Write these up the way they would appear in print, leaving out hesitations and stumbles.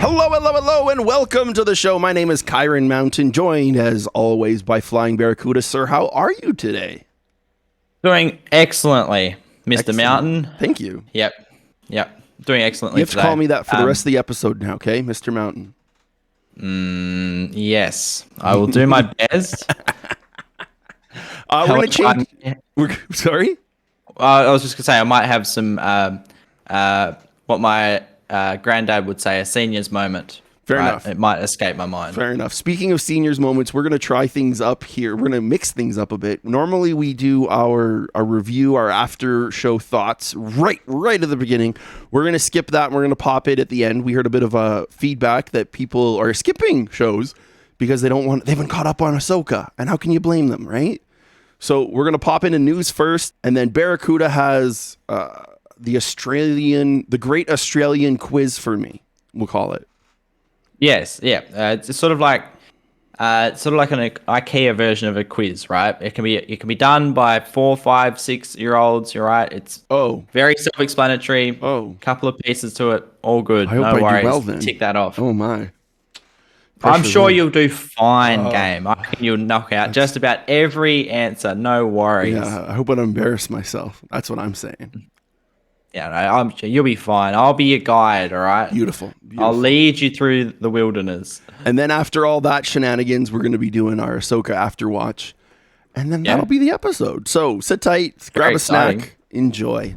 Hello, hello, hello, and welcome to the show. My name is Kyran Mountain, joined as always by FlyingBarracuda. Sir, how are you today? Doing excellently, Mr. Excellent. Mountain. Thank you. Yep. Doing excellently. You have to call me that for the rest of the episode now, okay, Mr. Mountain? Yes, I will do my best. We're going to change... Sorry? I was just going to say, I might have some, what my granddad would say, a senior's moment. Fair enough. It might escape my mind. Fair enough. Speaking of seniors moments, we're going to try things up here. We're going to mix things up a bit. Normally, we do our review, our after show thoughts right at the beginning. We're going to skip that. And we're going to pop it at the end. We heard a bit of feedback that people are skipping shows because they haven't caught up on Ahsoka. And how can you blame them, right? So we're going to pop into news first. And then Barracuda has the Great Australian Quiz for me, we'll call it. Yes, yeah. It's sort of like an IKEA version of a quiz, right? It can be done by 4, 5, 6-year-olds. You're right. It's very self-explanatory. Couple of pieces to it, all good. I hope no I worries. do well then. Tick that off. Oh my! I'm sure you'll do fine, game. I think you'll knock out just about every answer. No worries. Yeah, I hope I don't embarrass myself. That's what I'm saying. Yeah, no, I'm sure you'll be fine. I'll be your guide, all right? Beautiful. I'll lead you through the wilderness. And then after all that shenanigans, we're going to be doing our Ahsoka Afterwatch. And then that'll be the episode. So sit tight, grab a snack, enjoy.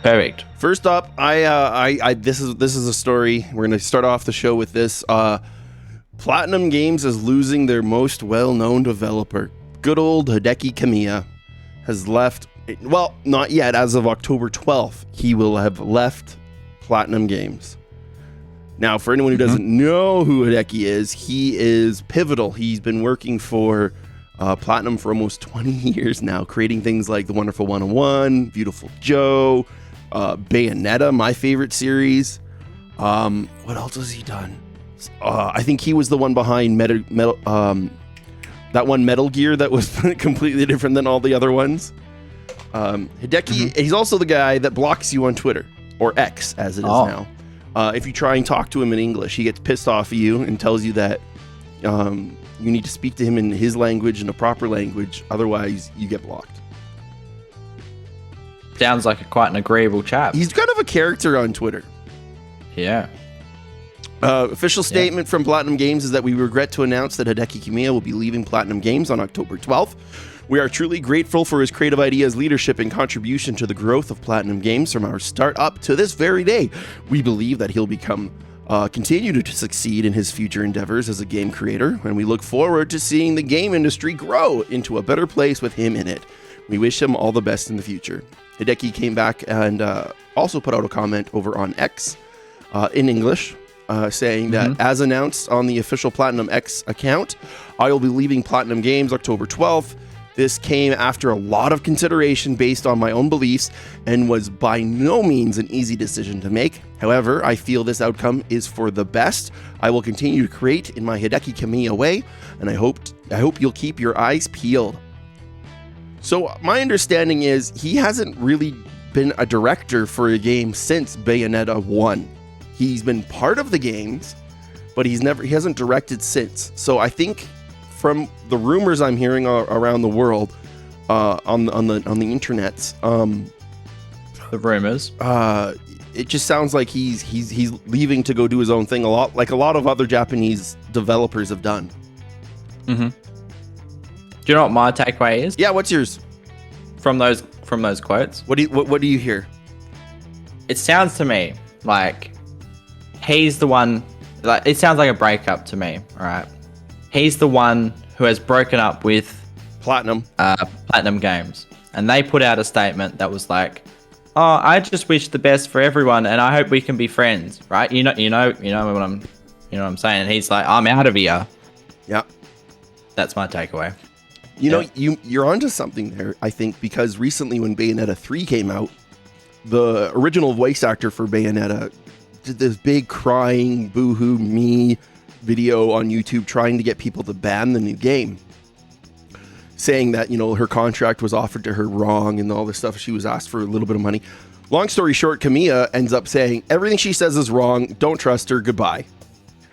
Perfect. First up, this is a story. We're going to start off the show with this. Platinum Games is losing their most well-known developer. Good old Hideki Kamiya has left. Well, not yet. As of October 12th, he will have left Platinum Games. Now, for anyone who doesn't know who Hideki is, he is pivotal. He's been working for Platinum for almost 20 years now, creating things like The Wonderful 101, Beautiful Joe, Bayonetta, my favorite series. What else has he done? I think he was the one behind that one Metal Gear that was completely different than all the other ones. Hideki, he's also the guy that blocks you on Twitter, or X as it is now. If you try and talk to him in English, he gets pissed off at you and tells you that you need to speak to him in his language, in a proper language, otherwise you get blocked. Sounds like quite an agreeable chap. He's kind of a character on Twitter. Yeah. Official statement from Platinum Games is that we regret to announce that Hideki Kamiya will be leaving Platinum Games on October 12th. We are truly grateful for his creative ideas, leadership, and contribution to the growth of Platinum Games from our start up to this very day. We believe that he'll continue to succeed in his future endeavors as a game creator, and we look forward to seeing the game industry grow into a better place with him in it. We wish him all the best in the future. Hideki came back and also put out a comment over on X in English, saying that as announced on the official Platinum X account, I will be leaving Platinum Games October 12th. This came after a lot of consideration based on my own beliefs and was by no means an easy decision to make. However, I feel this outcome is for the best. I will continue to create in my Hideki Kamiya way, and I hope you'll keep your eyes peeled. So my understanding is he hasn't really been a director for a game since Bayonetta 1. He's been part of the games, but he hasn't directed since. So I think from the rumors I'm hearing around the world, on the internets, the rumors, it just sounds like he's leaving to go do his own thing, a lot of other Japanese developers have done. Do you know what my takeaway is? Yeah, what's yours? From those quotes? What do you hear? It sounds to me like he's the one. Like, it sounds like a breakup to me. All right, he's the one who has broken up with Platinum Games, and they put out a statement that was like, "Oh, I just wish the best for everyone, and I hope we can be friends." Right? You know what I'm saying. And he's like, "I'm out of here." Yeah, that's my takeaway. You know, you're onto something there, I think, because recently when Bayonetta 3 came out, the original voice actor for Bayonetta did this big crying boo-hoo me video on YouTube trying to get people to ban the new game. saying that, her contract was offered to her wrong and all this stuff. She was asked for a little bit of money. Long story short, Kamiya ends up saying everything she says is wrong. Don't trust her. Goodbye.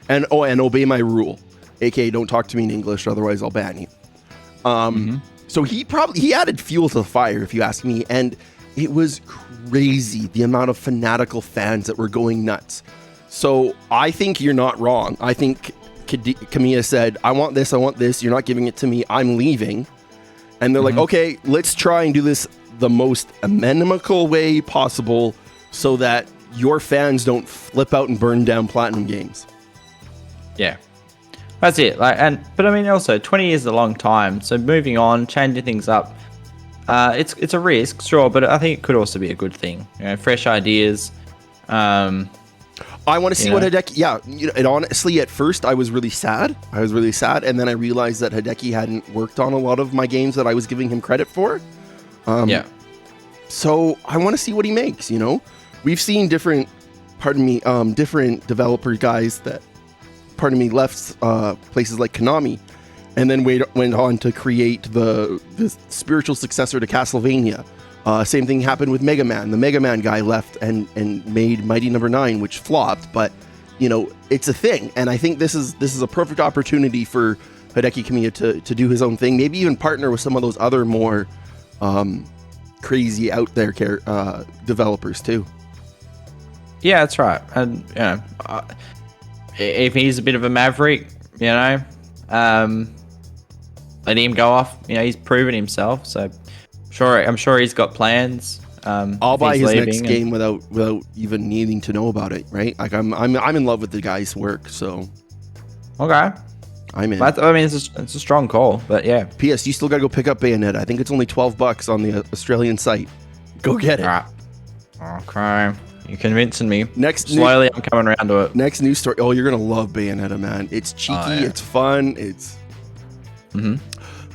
And obey my rule, aka don't talk to me in English, otherwise I'll ban you. So he added fuel to the fire, if you ask me, and it was crazy the amount of fanatical fans that were going nuts. So I think you're not wrong. I think Kamiya said, I want this, you're not giving it to me, I'm leaving. And they're like, okay, let's try and do this the most amenable way possible so that your fans don't flip out and burn down Platinum Games. Yeah, that's it. But I mean, also 20 years is a long time. So moving on, changing things up, it's a risk, sure, but I think it could also be a good thing. Fresh ideas. I want to see what Hideki. Yeah, and honestly, at first I was really sad. And then I realized that Hideki hadn't worked on a lot of my games that I was giving him credit for. So I want to see what he makes. We've seen different developer guys that, left places like Konami, and then went on to create the spiritual successor to Castlevania. Same thing happened with Mega Man. The Mega Man guy left and made Mighty Number 9, which flopped, but it's a thing. And I think this is a perfect opportunity for Hideki Kamiya to do his own thing. Maybe even partner with some of those other more crazy out there developers too. Yeah, that's right. And if he's a bit of a maverick, let him go off. He's proven himself, so I'm sure he's got plans. I'll buy his next game without even needing to know about it, right? Like I'm in love with the guy's work, so okay, I'm in. I mean, it's a strong call, but yeah. P.S. You still gotta go pick up Bayonetta. I think it's only $12 on the Australian site. Go get it. All right. Okay. You're convincing me. Slowly, I'm coming around to it. Next news story. Oh, you're gonna love Bayonetta, man. It's cheeky. It's fun.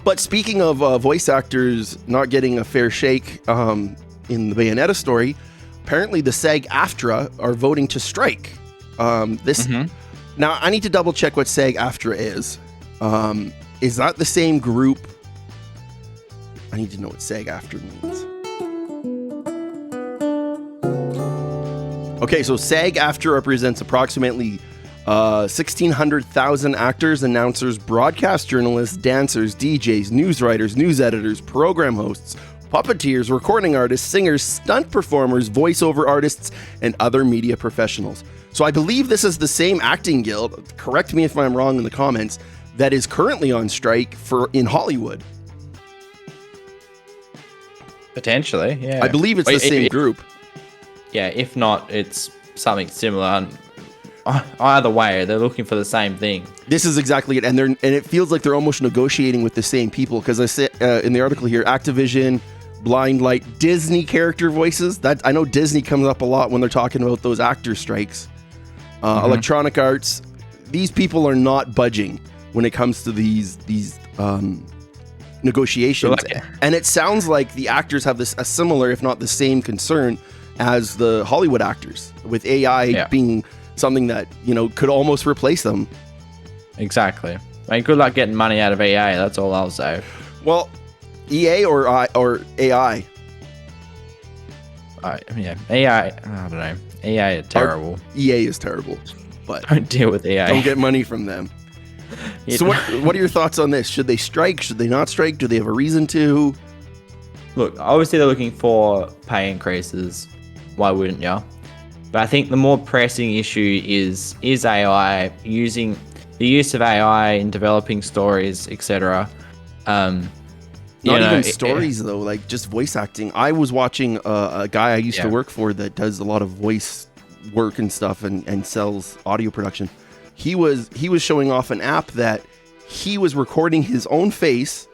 But speaking of voice actors not getting a fair shake in the Bayonetta story, apparently the SAG-AFTRA are voting to strike. Now I need to double check what SAG-AFTRA is. Is that the same group? I need to know what SAG-AFTRA means. Okay, so SAG-AFTRA represents approximately 1,600,000 actors, announcers, broadcast journalists, dancers, DJs, news writers, news editors, program hosts, puppeteers, recording artists, singers, stunt performers, voiceover artists, and other media professionals. So I believe this is the same acting guild, correct me if I'm wrong in the comments, that is currently on strike in Hollywood. Potentially, yeah. I believe it's the same group. Yeah, if not, it's something similar. Either way, they're looking for the same thing. This is exactly it, and it feels like they're almost negotiating with the same people, because I said in the article here, Activision, Blind Light, Disney character voices. That I know Disney comes up a lot when they're talking about those actor strikes. Electronic Arts, these people are not budging when it comes to these negotiations, and it sounds like the actors have a similar, if not the same, concern as the Hollywood actors, with AI being something that could almost replace them. Exactly. I mean, good luck getting money out of AI. That's all I'll say. Well, EA or AI? Yeah, AI. I don't know. AI are terrible. EA is terrible, but don't deal with AI. Don't get money from them. So what are your thoughts on this? Should they strike? Should they not strike? Do they have a reason to? Look, obviously they're looking for pay increases. Why wouldn't you? But I think the more pressing issue is AI, using the use of AI in developing stories, etc. Not even stories though, like just voice acting. I was watching a guy I used to work for that does a lot of voice work and stuff and sells audio production. He was showing off an app that he was recording his own face,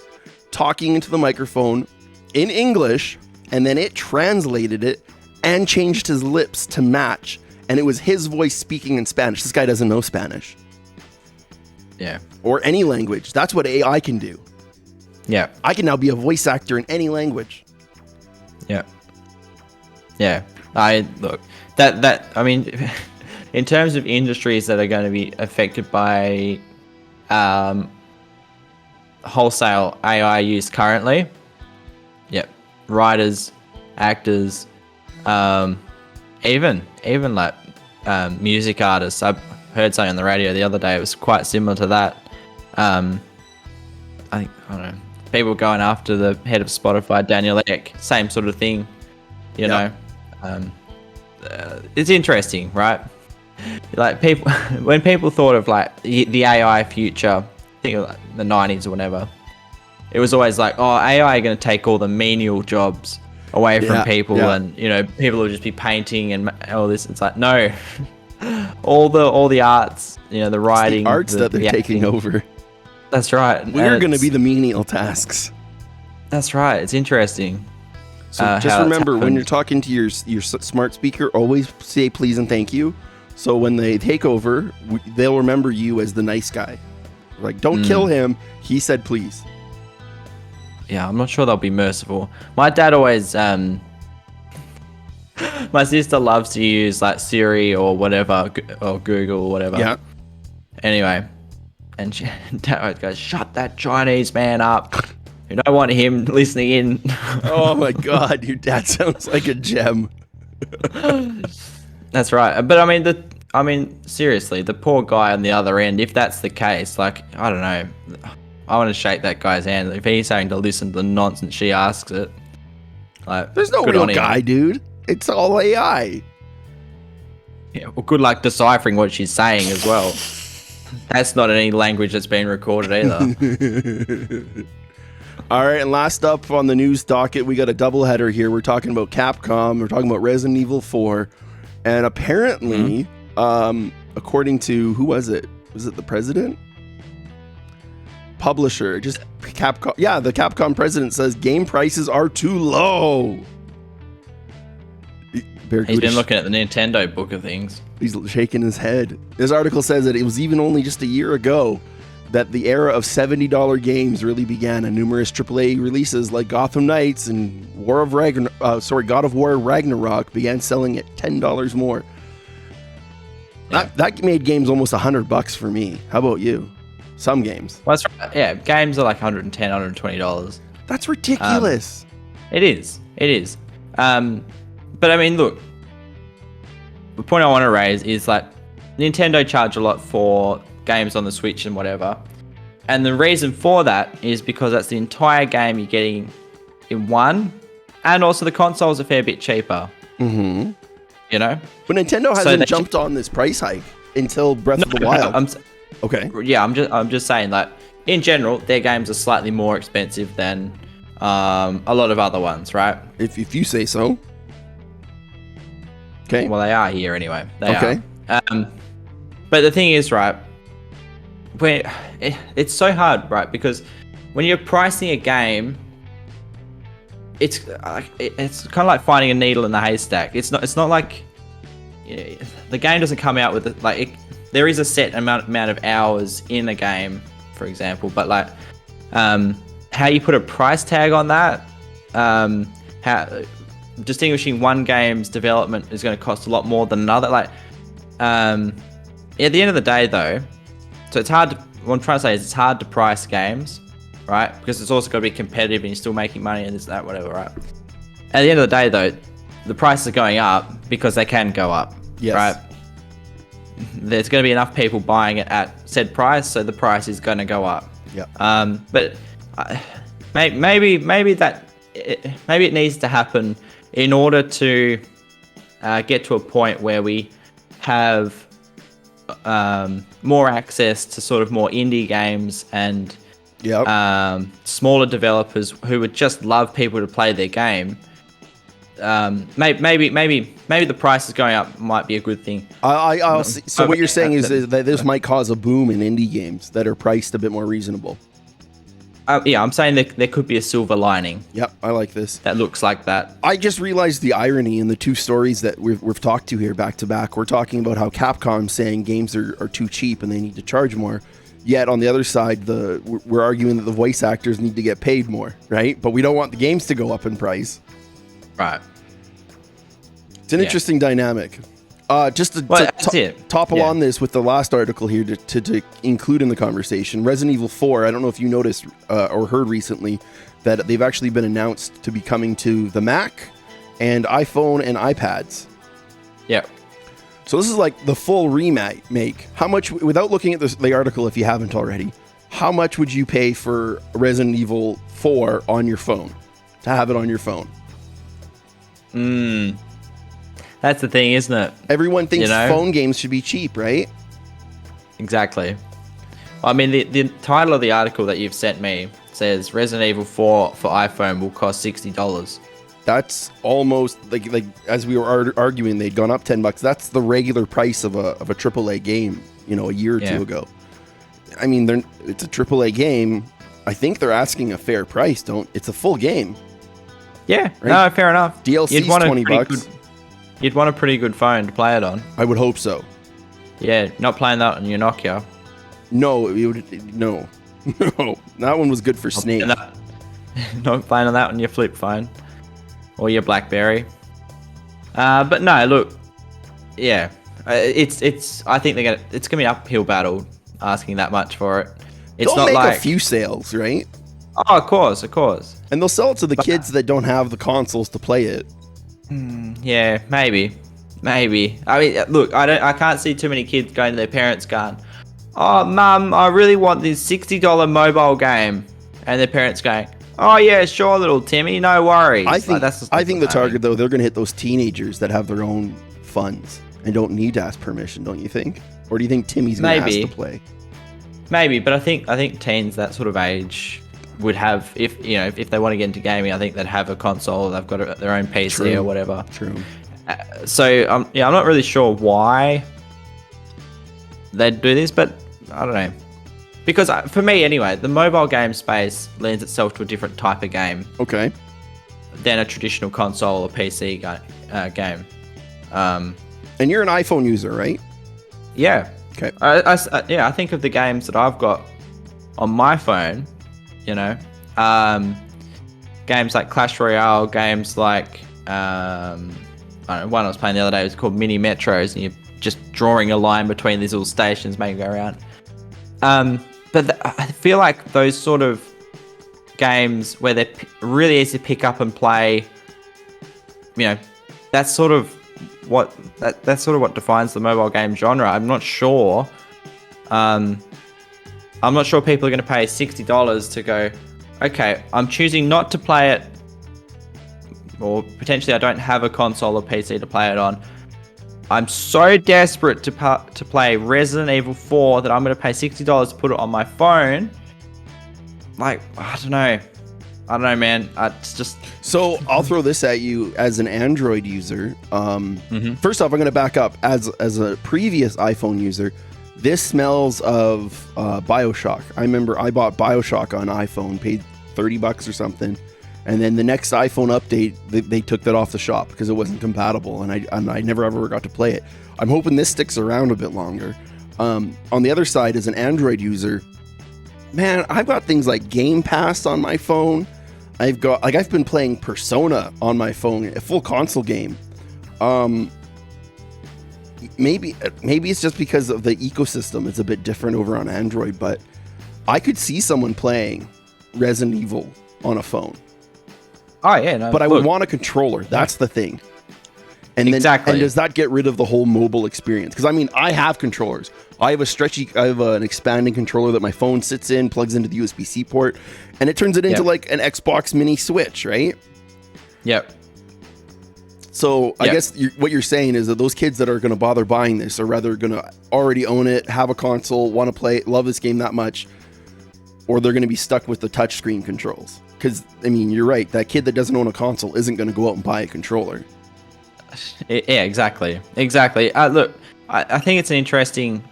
talking into the microphone in English, and then it translated it and changed his lips to match, and it was his voice speaking in Spanish. This guy doesn't know Spanish. Yeah. Or any language. That's what AI can do. Yeah. I can now be a voice actor in any language. Yeah. Yeah. I mean, in terms of industries that are going to be affected by wholesale AI use currently. Yep, writers, actors, even like music artists. I heard something on the radio the other day. It was quite similar to that. I don't know. People going after the head of Spotify, Daniel Ek, same sort of thing. You know, it's interesting, right? Like people, when people thought of like the AI future, think of like the 90s or whatever, it was always like, oh, AI are going to take all the menial jobs away from people, and people will just be painting and all this. It's like, no, all the arts, the writing, it's the arts that they're taking over. That's right. We're going to be the menial tasks. That's right. It's interesting. So just remember, when you're talking to your smart speaker, always say please and thank you. So when they take over, they'll remember you as the nice guy. Like, don't kill him. He said please. Yeah, I'm not sure they'll be merciful. My dad always... my sister loves to use like Siri or whatever, or Google or whatever. Yeah. Anyway, and dad goes, shut that Chinese man up. You don't want him listening in. Oh my God, your dad sounds like a gem. That's right. But I mean, seriously, the poor guy on the other end, if that's the case, like, I don't know. I want to shake that guy's hand. If he's saying to listen to the nonsense she asks it. Like, there's no real guy, dude. It's all AI. Yeah, well, good luck deciphering what she's saying as well. That's not any language that's been recorded either. All right, and last up on the news docket, we got a doubleheader here. We're talking about Capcom. We're talking about Resident Evil 4. And apparently, according to, who was it? Was it the president? Publisher. Just Capcom. Yeah, the Capcom president says game prices are too low. He's been looking at the Nintendo book of things. He's shaking his head. This article says that it was even only just a year ago that the era of $70 games really began, and numerous AAA releases like Gotham Knights and God of War Ragnarok began selling at $10 more. Yeah. That made games almost $100 for me. How about you? Some games. Well, that's right. Yeah, games are like $110, $120. That's ridiculous. It is. But I mean, look, the point I want to raise is like Nintendo charge a lot for games on the Switch and whatever. And the reason for that is because that's the entire game you're getting in one. And also the console's a fair bit cheaper. Mm-hmm. You know? But Nintendo hasn't jumped on this price hike until Breath of the Wild. Okay. Yeah, I'm just saying that in general, their games are slightly more expensive than a lot of other ones, right? If you say so. Okay. Well, they are here anyway. They are. But the thing is, right, it's so hard, right? Because when you're pricing a game, it's kind of like finding a needle in the haystack. It's not like the game doesn't come out with there is a set amount of hours in a game, for example, but like how you put a price tag on that, how distinguishing one game's development is going to cost a lot more than another. Like, at the end of the day, though, so it's hard. What I'm trying to say is it's hard to price games, right? Because it's also got to be competitive, and you're still making money and this, that, whatever, right? At the end of the day, though, the prices are going up because they can go up, right? There's going to be enough people buying it at said price, so the price is going to go up. Yeah. But maybe it needs to happen in order to get to a point where we have more access to sort of more indie games and smaller developers who would just love people to play their game. Maybe the price is going up might be a good thing. So what you're saying is that this might cause a boom in indie games that are priced a bit more reasonable. Yeah, I'm saying there could be a silver lining. Yep, I like this. That looks like that. I just realized the irony in the two stories that we've talked to here back to back. We're talking about how Capcom's saying games are too cheap and they need to charge more. Yet on the other side, we're arguing that the voice actors need to get paid more, right? But we don't want the games to go up in price. Right. It's an interesting dynamic. Just to topple on this with the last article here to include in the conversation, Resident Evil 4, I don't know if you noticed or heard recently that they've actually been announced to be coming to the Mac and iPhone and iPads. Yeah. So this is like the full remake. How much, without looking at the article if you haven't already, how much would you pay for Resident Evil 4 on your phone, to have it on your phone? That's the thing, isn't it? Everyone thinks phone games should be cheap, right? Exactly. I mean, the title of the article that you've sent me says Resident Evil 4 for iPhone will cost $60. That's almost like as we were arguing, they'd gone up $10. That's the regular price of a AAA game, a year or two ago. I mean, it's a AAA game. I think they're asking a fair price. It's a full game. Yeah, right? No, fair enough. DLC's $20. You'd want a pretty good phone to play it on. I would hope so. Yeah, not playing that on your Nokia. No, no. That one was good for Snake. Not playing on that on your flip phone or your BlackBerry. But no, look, yeah, it's. I think it's gonna be an uphill battle asking that much for it. It's They'll not make a few sales, right? Oh, of course. And they'll sell it to the kids that don't have the consoles to play it. Yeah, maybe. I mean, look, I can't see too many kids going to their parents going, "Oh, Mum, I really want this $60 mobile game," and their parents going, "Oh yeah, sure, little Timmy, no worries." I think the target though, they're going to hit those teenagers that have their own funds and don't need to ask permission, don't you think? Or do you think Timmy's going to ask to play? Maybe, but I think teens that sort of age would have, if they want to get into gaming, I think they'd have a console. They've got their own PC or whatever. True. So I'm not really sure why they'd do this, but I don't know. Because for me, anyway, the mobile game space lends itself to a different type of game. Okay. Than a traditional console or PC game. And you're an iPhone user, right? Yeah. Okay. I think of the games that I've got on my phone. Games like Clash Royale, games like I don't know, one I was playing the other day was called Mini Metros, and you're just drawing a line between these little stations, making it go around. But I feel like those sort of games where they're really easy to pick up and play, that's sort of what defines the mobile game genre. I'm not sure people are going to pay $60 to go, okay, I'm choosing not to play it, or potentially I don't have a console or PC to play it on. I'm so desperate to play Resident Evil 4 that I'm going to pay $60 to put it on my phone. Like, I don't know, man. It's just... So I'll throw this at you as an Android user. First off, I'm going to back up. As a previous iPhone user, this smells of BioShock. I remember I bought BioShock on iPhone, paid $30 or something, and then the next iPhone update, they took that off the shop because it wasn't compatible, and I never ever got to play it. I'm hoping this sticks around a bit longer. On the other side, as an Android user, man, I've got things like Game Pass on my phone. I've been playing Persona on my phone, a full console game. Maybe it's just because of the ecosystem. It's a bit different over on Android, but I could see someone playing Resident Evil on a phone. Oh yeah, no. But I would want a controller. That's the thing. And exactly. And does that get rid of the whole mobile experience? Because I mean, I have controllers. I have an expanding controller that my phone sits in, plugs into the USB-C port, and it turns it into like an Xbox mini Switch, right? Yep. So I guess what you're saying is that those kids that are going to bother buying this are rather going to already own it, have a console, want to play, love this game that much, or they're going to be stuck with the touchscreen controls. Because, I mean, you're right. That kid that doesn't own a console isn't going to go out and buy a controller. Yeah, exactly. Look, I think it's an interesting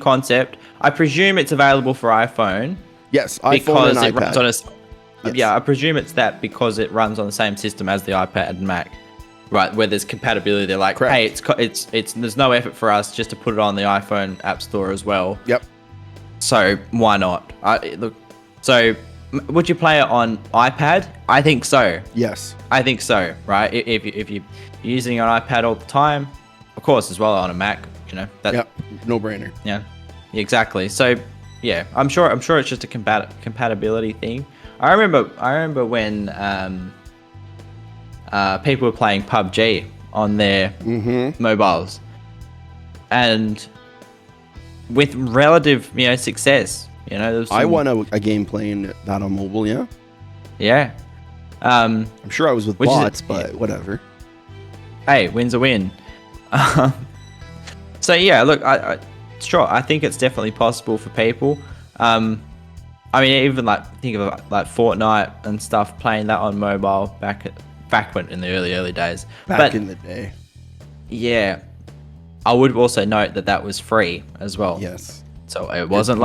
concept. I presume it's available for iPhone. Yes, iPhone and iPad. Yes. Yeah, I presume it's that because it runs on the same system as the iPad and Mac. Right, where there's compatibility. They're like, correct. Hey, it's there's no effort for us just to put it on the iPhone App Store as well. Yep. So why not? So would you play it on iPad? I think so. Yes. I think so. Right. If you're using an iPad all the time, of course, as well on a Mac. You know, that no brainer. Yeah, exactly. So, yeah, I'm sure it's just a compatibility thing. I remember when people were playing PUBG on their mobiles, and with relative, success. I won a game playing that on mobile. Yeah. Yeah. I'm sure I was with bots, but whatever. Hey, win's a win. So yeah, look, I think it's definitely possible for people. I mean, even think of Fortnite and stuff, playing that on mobile back when in the early days. Back in the day. Yeah, I would also note that was free as well. Yes. So it wasn't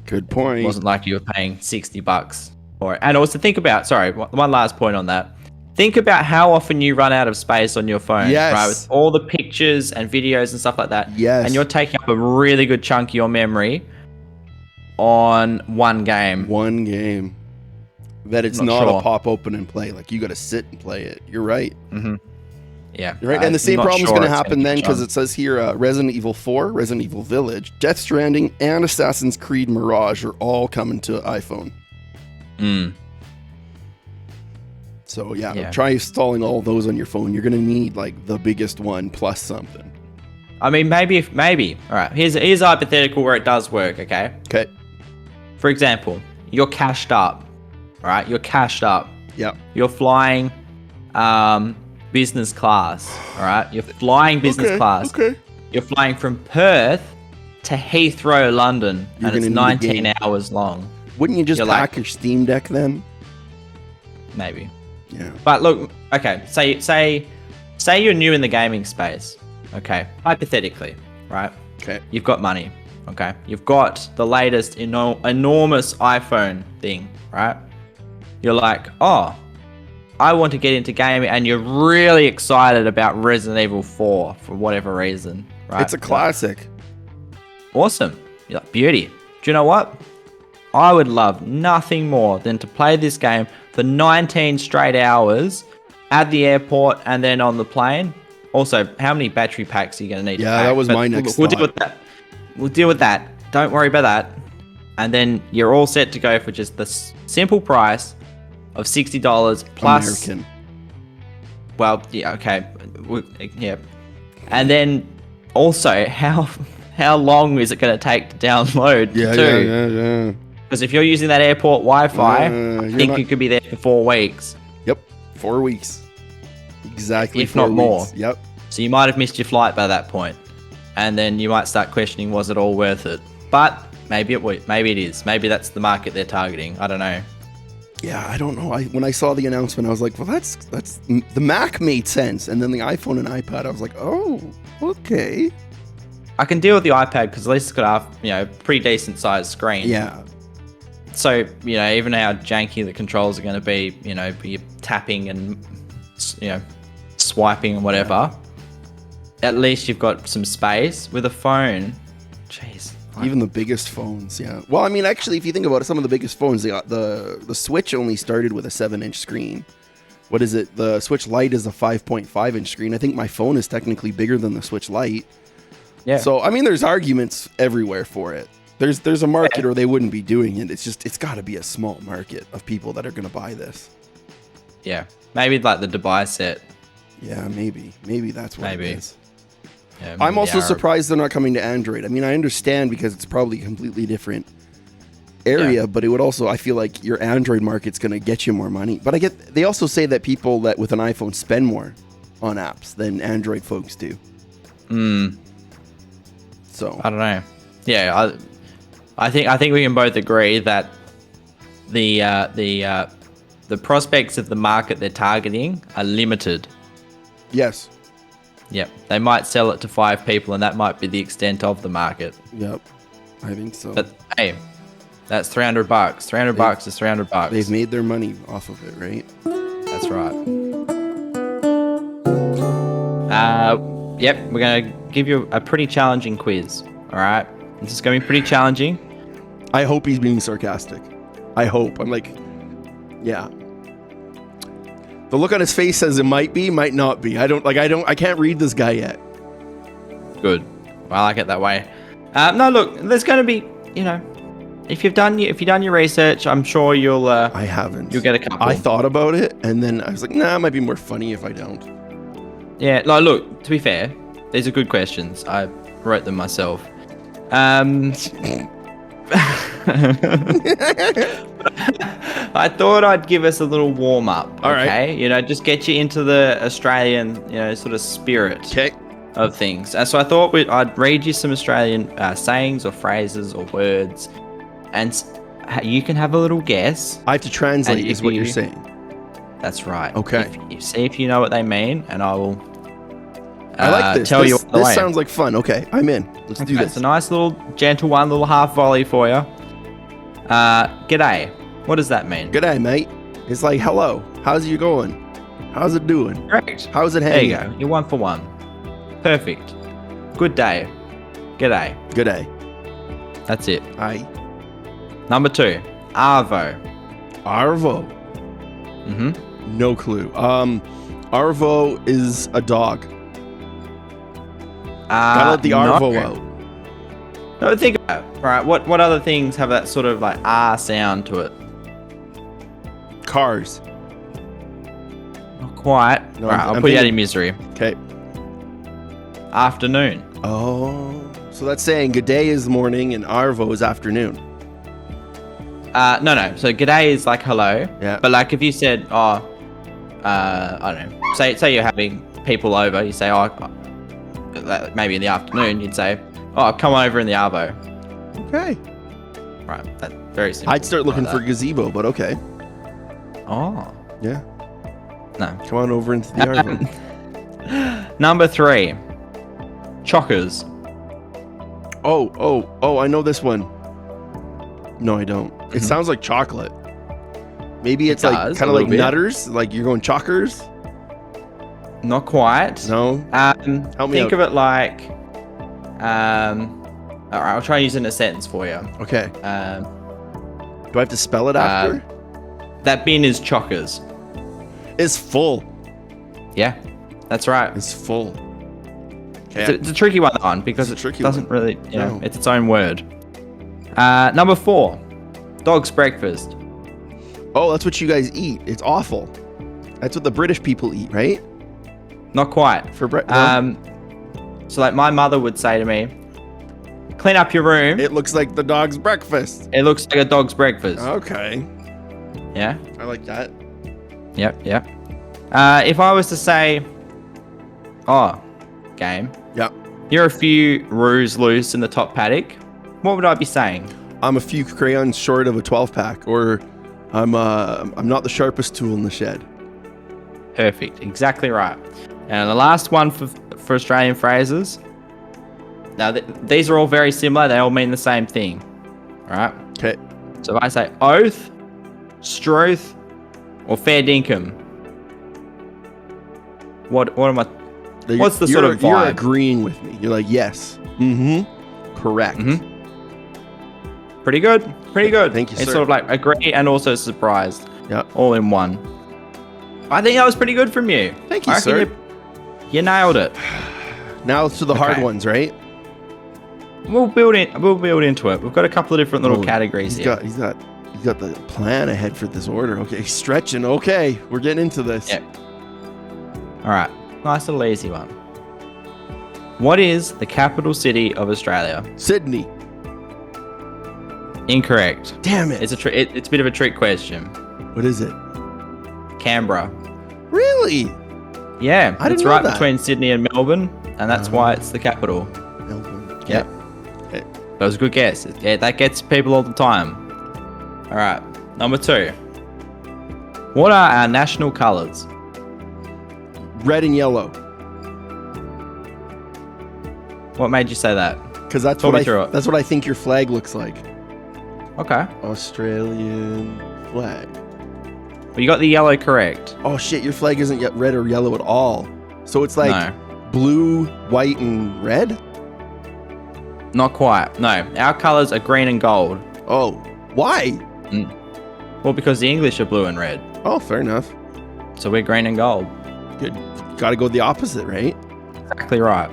good point. It wasn't like you were paying $60 for it. And also think about, one last point on that. Think about how often you run out of space on your phone, right? With all the pictures and videos and stuff like that. Yes. And you're taking up a really good chunk of your memory on one game. One game. That it's not a pop open and play. Like, you got to sit and play it. You're right. Mm-hmm. Yeah. You're right. And the same problem is going to happen then, because it says here Resident Evil 4, Resident Evil Village, Death Stranding, and Assassin's Creed Mirage are all coming to iPhone. So yeah, try installing all those on your phone. You're going to need the biggest one plus something. I mean, maybe. All right, here's a hypothetical where it does work, okay? Okay. For example, you're cashed up, all right? You're cashed up. Yeah. You're flying business class, all right? You're flying business class. Okay. You're flying from Perth to Heathrow, London, and it's 19 hours long. Wouldn't you just hack your Steam Deck then? Maybe. Yeah. But look, okay, say you're new in the gaming space, okay? Hypothetically, right? Okay. You've got money, okay? You've got the latest enormous iPhone thing, right? You're like, oh, I want to get into gaming, and you're really excited about Resident Evil 4 for whatever reason, right? It's a classic. Awesome. You're like, beauty. Do you know what? I would love nothing more than to play this game for 19 straight hours at the airport and then on the plane. Also, how many battery packs are you going to need? Yeah, that was my next thought. We'll deal with that. Don't worry about that. And then you're all set to go for just the simple price of $60 plus. American. Well, yeah, okay. Yeah. And then also, how long is it going to take to download? Yeah. Because if you're using that airport Wi-Fi, I think you could be there for 4 weeks. Yep, 4 weeks. Exactly. If not more. Yep. So you might have missed your flight by that point. And then you might start questioning, was it all worth it? But maybe it is. Maybe that's the market they're targeting. I don't know. Yeah, I don't know. When I saw the announcement, I was like, well, that's the Mac made sense. And then the iPhone and iPad, I was like, oh, okay. I can deal with the iPad because at least it's got a pretty decent sized screen. Yeah. So, even how janky the controls are going to be, you're tapping and, swiping and whatever, at least you've got some space. With a phone, jeez. Even the biggest phones, yeah. Well, I mean, actually, if you think about it, some of the biggest phones, they got the Switch only started with a 7-inch screen. What is it? The Switch Lite is a 5.5-inch screen. I think my phone is technically bigger than the Switch Lite. Yeah. So, I mean, there's arguments everywhere for it. There's a market or they wouldn't be doing it. It's got to be a small market of people that are going to buy this. Yeah. Maybe like the Dubai set. Yeah, maybe. Maybe that's what it is. Yeah, I'm also surprised they're not coming to Android. I mean, I understand because it's probably a completely different area, but it would also, I feel like your Android market's going to get you more money. But they also say that people that with an iPhone spend more on apps than Android folks do. So I don't know. Yeah, I think we can both agree that the prospects of the market they're targeting are limited. Yes. Yep. They might sell it to 5 people, and that might be the extent of the market. Yep. I think so. But hey, that's $300. $300 is $300. They've made their money off of it, right? That's right. Yep. We're gonna give you a pretty challenging quiz. All right. This is going to be pretty challenging. I hope he's being sarcastic. I hope. I'm like, yeah. The look on his face says it might be, might not be. I can't read this guy yet. Good. I like it that way. No, look, there's going to be, if you've done your research, I'm sure you'll. I haven't. You'll get a couple. I thought about it, and then I was like, nah, it might be more funny if I don't. Yeah. No, look. To be fair, these are good questions. I wrote them myself. I thought I'd give us a little warm up. All right. Just get you into the Australian, sort of spirit of things. So I thought I'd read you some Australian sayings or phrases or words, and you can have a little guess. I have to translate, is what you're saying. That's right. Okay. See if you know what they mean, and I will. I like this. Tell you this sounds like fun. Okay, I'm in. Let's do this. It's a nice little gentle one, little half volley for you. G'day. What does that mean? G'day, mate. It's like, hello. How's you going? How's it doing? Correct. How's it hanging? There you go. You're 1 for 1. Perfect. Good day. G'day. G'day. That's it. Aye. Number 2. Arvo. Arvo. Mm-hmm. No clue. Arvo is a dog. Gotta let the Arvo out. No, think about it. Right. What other things have that sort of like R sound to it? Cars. Not quite. No, right, I'll put you out of misery. Okay. Afternoon. Oh. So that's saying good day is morning and Arvo is afternoon. No. So g'day is like hello. Yeah. But like if you said, I don't know. Say you're having people over. You say, maybe in the afternoon. You'd say, come over in the Arvo. Okay. Right. That's very simple. I'd start looking for gazebo, but okay. Oh. Yeah. No. Come on over into the Arvo. Number 3. Chockers. Oh, I know this one. No, I don't. It sounds like chocolate. Maybe it's like kind of like nutters, like you're going chockers. Not quite. No. Help me think of it like. All right, I'll try and use it in a sentence for you. Okay. Do I have to spell it after? That bin is chockers. It's full. Yeah, that's right. It's full. It's a tricky one because it doesn't really, it's its own word. Number 4, dog's breakfast. Oh, that's what you guys eat. It's awful. That's what the British people eat, right? Not quite. For breakfast. So like my mother would say to me, clean up your room. It looks like the dog's breakfast. It looks like a dog's breakfast. Okay. Yeah. I like that. Yep. If I was to say, game. Yep. You're a few roos loose in the top paddock. What would I be saying? I'm a few crayons short of a 12-pack, or I'm not the sharpest tool in the shed. Perfect. Exactly right. And the last one for Australian phrases. Now, these are all very similar. They all mean the same thing. All right? Okay. So if I say oath, struth, or fair dinkum, what am I... What's the sort of vibe? You're agreeing with me. You're like, yes. Mm-hmm. Correct. Mm-hmm. Pretty good. Thank you, sir. It's sort of like agree and also surprised. Yeah. All in one. I think that was pretty good from you. Thank you, sir. You nailed it. Now to the hard ones, right? We'll build into it. We've got a couple of different little categories here. He's got the plan ahead for this order. Okay, he's stretching. Okay, we're getting into this. Yep. All right. Nice little easy one. What is the capital city of Australia? Sydney. Incorrect. Damn it. It's a bit of a trick question. What is it? Canberra. Really? Yeah. It's right between Sydney and Melbourne, and that's why it's the capital. Melbourne. Okay. Yep. Okay. That was a good guess. Yeah, that gets people all the time. All right. Number 2. What are our national colours? Red and yellow. What made you say that? Because that's what I think your flag looks like. Okay. Australian flag. Well, you got the yellow correct. Oh shit, your flag isn't yet red or yellow at all. So it's like blue, white, and red? Not quite. No. Our colours are green and gold. Oh. Why? Well, because the English are blue and red. Oh, fair enough. So we're green and gold. Good. Gotta go the opposite, right? Exactly right.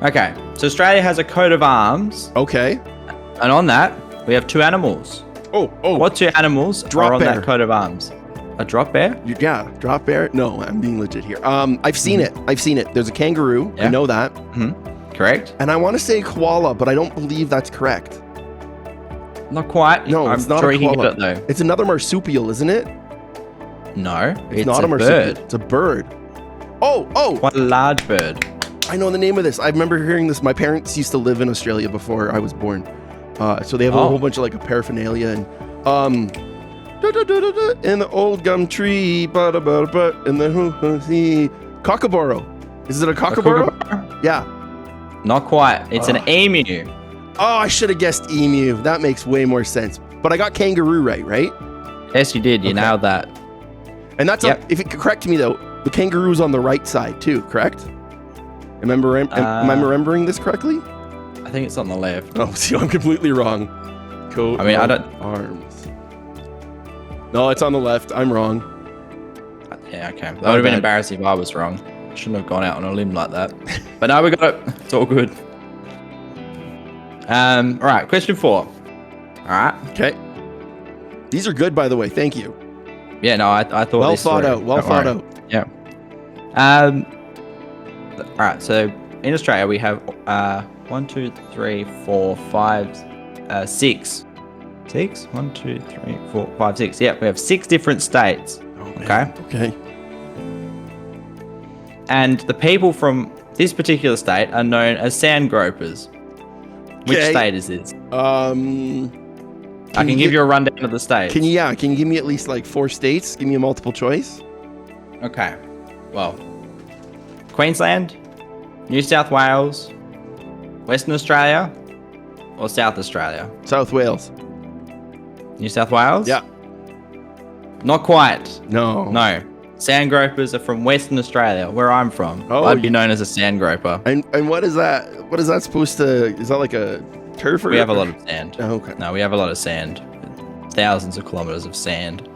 Okay, so Australia has a coat of arms. Okay. And on that, we have 2 animals. Oh. What 2 animals are on that coat of arms? A drop bear? Yeah, drop bear. No, I'm being legit here. I've seen it. There's a kangaroo. Yeah. I know that. Correct. And I want to say koala, but I don't believe that's correct. Not quite. No, it's not a koala. It, though. It's another marsupial, isn't it? No, it's not a marsupial. It's a bird. Oh. Quite a large bird. I know the name of this. I remember hearing this. My parents used to live in Australia before I was born. So they have a whole bunch of like a paraphernalia and in the old gum tree, in the kookaburra. Is it a kookaburra? Yeah. Not quite. It's an emu. Oh, I should have guessed emu. That makes way more sense. But I got kangaroo right? Yes, you did. You nailed that. And that's if you could correct me though, the kangaroo's on the right side too, correct? Am I remembering this correctly? I think it's on the left. Oh, see, I'm completely wrong. Coat I don't. Arms. No, it's on the left. I'm wrong. Yeah, okay. That would have been embarrassing if I was wrong. Shouldn't have gone out on a limb like that. But now we got it. It's all good. All right, question 4. All right. Okay. These are good, by the way. Thank you. Yeah, no, I thought well thought out. Well thought out. Yeah. All right. So in Australia, we have 1, 2, 3, 4, 5, 6. 6? 1, 2, 3, 4, 5, 6. Yeah, we have 6 different states. Okay. And the people from this particular state are known as sand gropers. Which state is this? I can give you a rundown of the states. Can you give me at least like 4 states? Give me a multiple choice. Okay. Well, Queensland, New South Wales, Western Australia, or South Australia? South Wales. New South Wales? Yeah. Not quite. No. Sand gropers are from Western Australia, where I'm from. Oh, I'd be known as a sand groper. And what is that? What is that supposed to? Is that like a turf? We have a lot of sand. Oh, okay. No, we have a lot of sand. Thousands of kilometers of sand.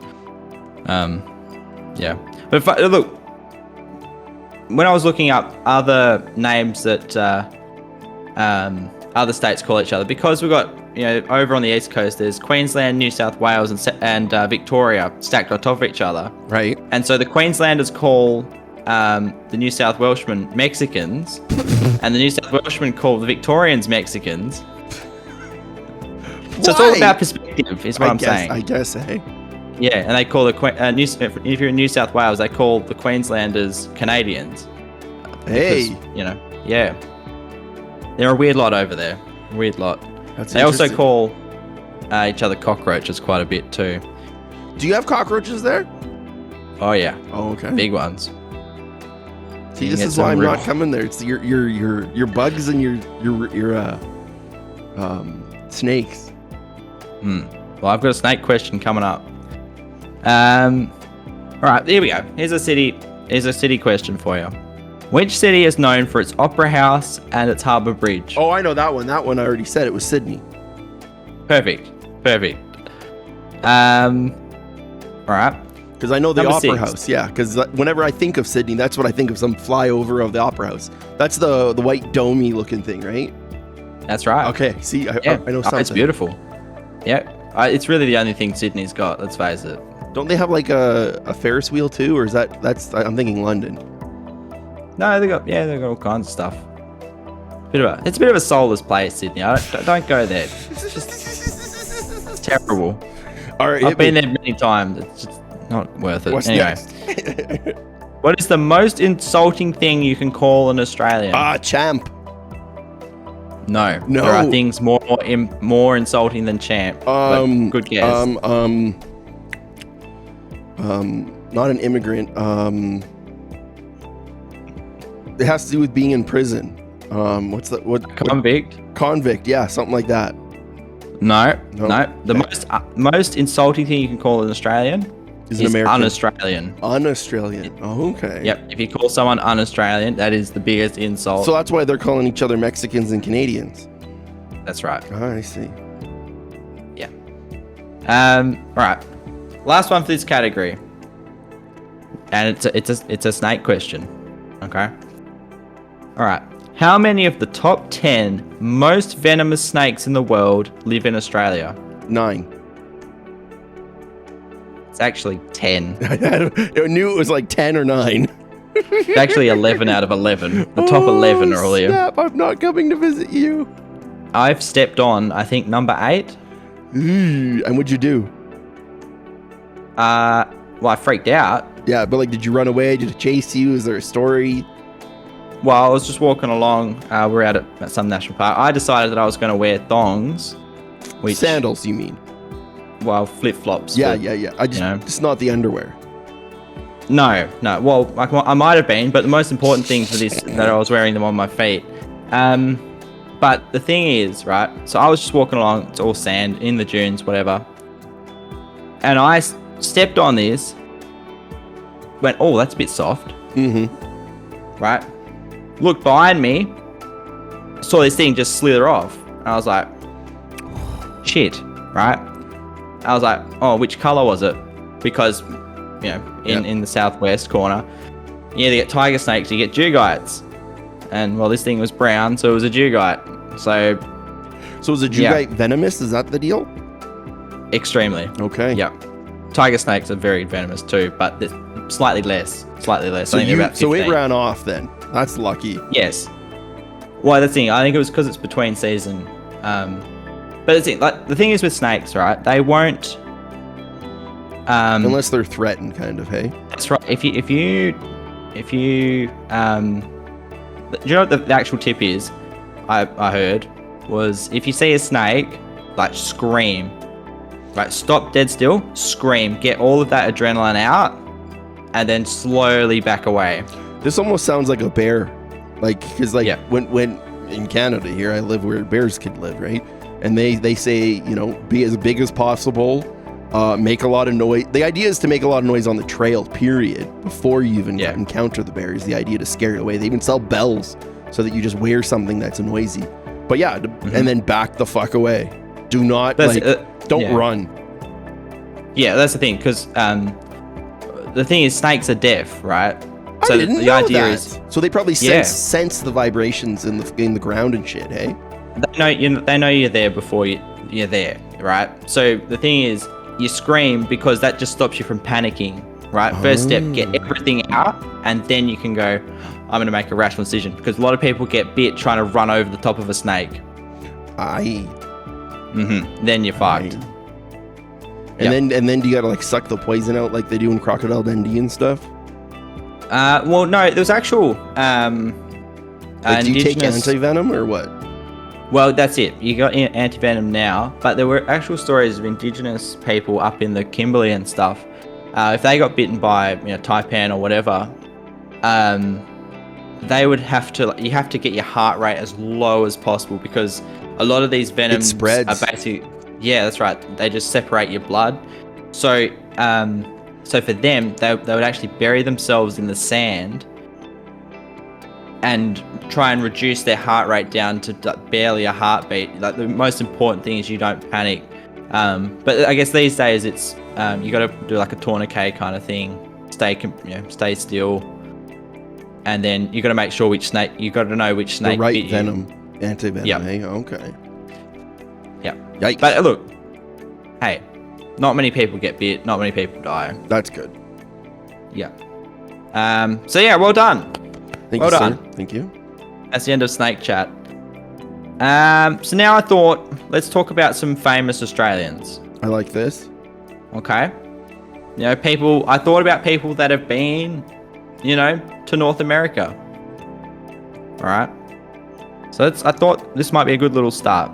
Yeah. But look, when I was looking up other names that other states call each other, because we've got, over on the East Coast, there's Queensland, New South Wales, and Victoria stacked on top of each other. Right. And so the Queenslanders call the New South Welshmen Mexicans, and the New South Welshmen call the Victorians Mexicans. So it's all about perspective, is what I'm saying. I guess, hey. Yeah, and they call if you're in New South Wales, they call the Queenslanders Canadians. Hey. Because, yeah. They're a weird lot over there. Weird lot. They also call each other cockroaches quite a bit too. Do you have cockroaches there? Oh yeah. Oh, okay. Big ones. See, this is why I'm not coming there. It's your bugs and your snakes. Well, I've got a snake question coming up. All right, here we go. Here's a city question for you. Which city is known for its opera house and its harbour bridge? Oh, I know that one. That one I already said. It was Sydney. Perfect. All right. Because I know the opera house. Yeah. Because whenever I think of Sydney, that's what I think of, some flyover of the opera house. That's the white domey looking thing, right? That's right. Okay. See, I know something. It's beautiful. Yeah. It's really the only thing Sydney's got. Let's face it. Don't they have like a Ferris wheel too, or that's I'm thinking London. No, they got all kinds of stuff. It's a bit of a soulless place, Sydney. Don't go there. It's terrible. All right, I've been there many times. It's just not worth it. What's anyway, next? What is the most insulting thing you can call an Australian? Champ. No. There are things more insulting than champ. Good guess. Not an immigrant. It has to do with being in prison. Convict? Convict, yeah, something like that. No. The most insulting thing you can call an Australian is American. Un-Australian. Un-Australian. Oh, okay. Yep. If you call someone un-Australian, that is the biggest insult. So that's why they're calling each other Mexicans and Canadians. That's right. Oh, I see. Yeah. All right. Last one for this category, and it's a snake question. Okay. All right. How many of the top 10 most venomous snakes in the world live in Australia? 9. It's actually 10. I knew it was like 10 or 9. It's actually 11 out of 11. The top 11 are all here. Snap, I'm not coming to visit you. I've stepped on, I think, number 8. And what'd you do? Well, I freaked out. Yeah, but like, did you run away? Did it chase you? Is there a story? Well, I was just walking along. We're out at some national park. I decided that I was going to wear thongs. Sandals, you mean? Well, flip-flops. Yeah. It's not the underwear. No. Well, I might have been, but the most important thing for this that I was wearing them on my feet. But the thing is, right? So I was just walking along. It's all sand in the dunes, whatever. And I stepped on this. Went, oh, that's a bit soft. Mm-hmm. Right? Looked behind me. Saw this thing just slither off. And I was like, shit. Right? I was like, oh, which color was it? Because, in the southwest corner, you either get tiger snakes or you get dugites. And, well, this thing was brown, so it was a dugite. So is a dugite venomous? Is that the deal? Extremely. Okay. Yeah. Tiger snakes are very venomous too, but slightly less. So, I think they're about 15. So it ran off then. That's lucky. Yes. Well, the thing, I think it was because it's between season. But the thing is with snakes, right? They won't. Unless they're threatened, kind of. Hey. That's right. If you, do you know what the actual tip is? I heard was if you see a snake, like scream, right? Stop dead still, scream, get all of that adrenaline out, and then slowly back away. This almost sounds like a bear, like because when in Canada here I live where bears can live, right? And they say be as big as possible, make a lot of noise. The idea is to make a lot of noise on the trail, period, before you even encounter the bears. The idea to scare it away. They even sell bells so that you just wear something that's noisy. But and then back the fuck away. Do not don't run. Yeah, that's the thing, because the thing is snakes are deaf, right? So the idea is so they probably sense the vibrations in the ground and shit. Hey, they know you're there before you're there, right? So the thing is, you scream because that just stops you from panicking, right? First step, get everything out, and then you can go, I'm going to make a rational decision, because a lot of people get bit trying to run over the top of a snake. Then you're fucked. And then do you gotta suck the poison out like they do in Crocodile Dundee and stuff? Well, no, there was actual do you take anti-venom or what? Well, that's it. You got anti-venom now, but there were actual stories of indigenous people up in the Kimberley and stuff. If they got bitten by taipan or whatever, they would have to. You have to get your heart rate as low as possible, because a lot of these venoms are basically. Yeah, that's right. They just separate your blood. So, so for them, they would actually bury themselves in the sand and try and reduce their heart rate down to barely a heartbeat. Like, the most important thing is you don't panic. But I guess these days it's you got to do like a tourniquet kind of thing. Stay still, and then you got to make sure which snake. You got to know which snake. The right bit venom, anti-venom. Yep. Hey? Okay. Yeah. Yikes. But look, hey, not many people get bit. Not many people die. That's good. Yeah. So yeah, well done. Well done. Sir. Thank you. That's the end of Snake Chat. So now I thought, let's talk about some famous Australians. I like this. Okay. People. I thought about people that have been, to North America. All right. So I thought this might be a good little start.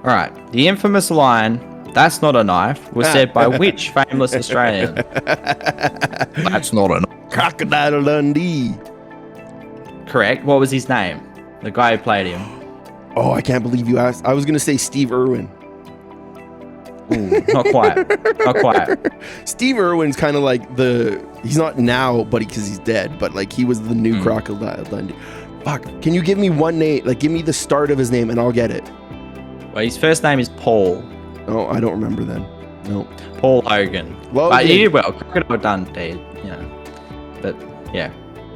All right. The infamous line, "That's not a knife," was said by which famous Australian? That's not a knife. Crocodile Dundee. Correct. What was his name? The guy who played him. Oh, I can't believe you asked. I was going to say Steve Irwin. Ooh, not quite. Not quite. Steve Irwin's kind of like he's not now, because he's dead, but he was the new Crocodile Dundee. Fuck. Can you give me one name? Give me the start of his name and I'll get it. Well, his first name is Paul. Oh, I don't remember then. No. Paul Hogan. But he did well. Crocodile Dundee, But yeah.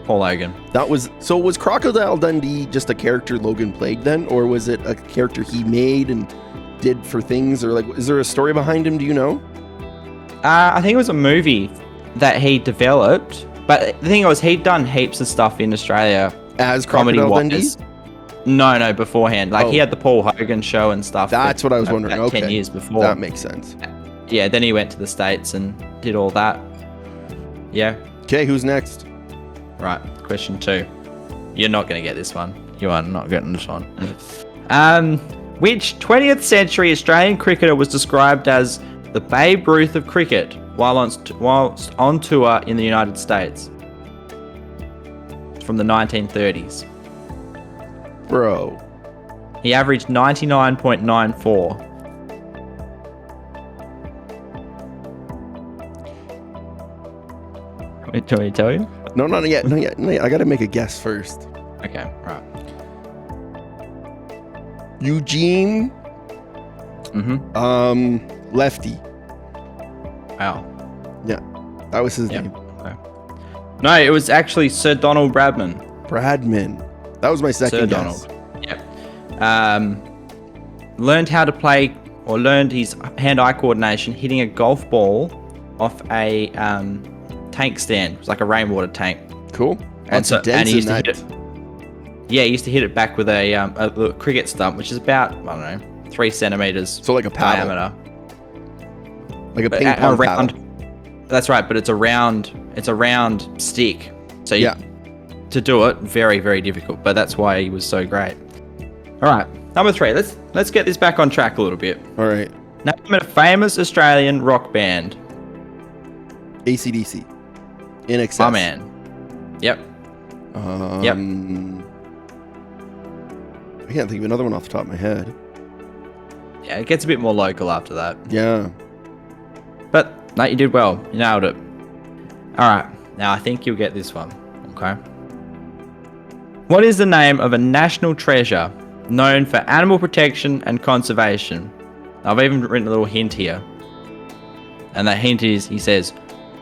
Paul Logan. Was Crocodile Dundee just a character Logan played then, or was it a character he made and did for things, or like, is there a story behind him? Do you know? I think it was a movie that he developed, but the thing was, he'd done heaps of stuff in Australia as Crocodile Dundee. No, beforehand. Like he had the Paul Hogan show and stuff. That's what I was wondering. Okay, 10 years before. That makes sense. Yeah, then he went to the States and did all that. Yeah. Okay, who's next? Right, question 2. You're not going to get this one. You are not getting this one. Which 20th century Australian cricketer was described as the Babe Ruth of cricket whilst on tour in the United States? It's from the 1930s. Bro. He averaged 99.94. Do you want me to tell you? No, not yet. I gotta make a guess first. Okay, right. Eugene. Lefty. Wow. Yeah, that was his name. Okay. No, it was actually Sir Donald Bradman. That was my second Sir guess. Donald. Yep. Learned how to play, or learned his hand-eye coordination hitting a golf ball off a tank stand. It was like a rainwater tank. Cool. And he used to hit it. Yeah, he used to hit it back with a little cricket stump, which is about, I don't know, 3 centimeters. So like a paddle. Diameter. Like a ping pong paddle. That's right, but it's a round stick. So to do it, very, very difficult. But that's why he was so great. All right, number 3. Let's get this back on track a little bit. All right. Name a famous Australian rock band. AC/DC. In Excess. My man. Yep. Yep. I can't think of another one off the top of my head. Yeah, it gets a bit more local after that. Yeah. But no, you did well. You nailed it. All right. Now I think you'll get this one. Okay. What is the name of a national treasure known for animal protection and conservation? I've even written a little hint here. And that hint is, he says,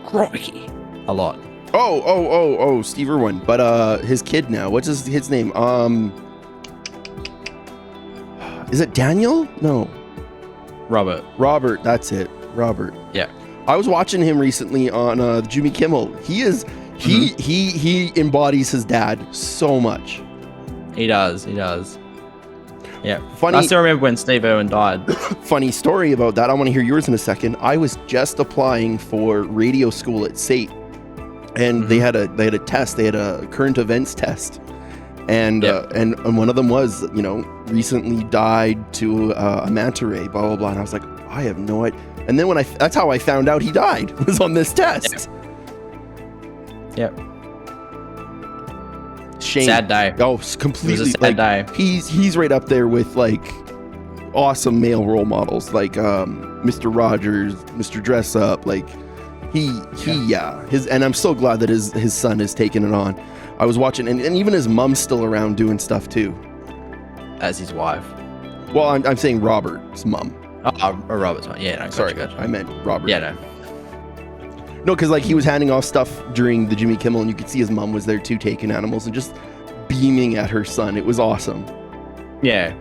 crikey, a lot. Oh, Steve Irwin. But his kid now. What's his name? Is it Daniel? No. Robert, that's it. Robert. Yeah. I was watching him recently on Jimmy Kimmel. He embodies his dad so much. He does. Yeah. Funny. I still remember when Steve Irwin died. Funny story about that. I want to hear yours in a second. I was just applying for radio school at SAIT, and they had a test. They had a current events test, and one of them was, recently died to a manta ray, blah blah blah. And I was like, I have no idea. And then that's how I found out he died, was on this test. Yep. Shame. Sad day. Oh, completely. It was a sad day. He's right up there with like awesome male role models, like Mr. Rogers, Mr. Dress Up. Like and I'm so glad that his son has taken it on. I was watching, and even his mom's still around doing stuff too. As his wife. Well, I'm saying Robert's mom. Oh, Robert's mom. Yeah, no, sorry, gotcha. I meant Robert. Yeah, no. No, because like he was handing off stuff during the Jimmy Kimmel, and you could see his mom was there too, taking animals and just beaming at her son. It was awesome. Yeah.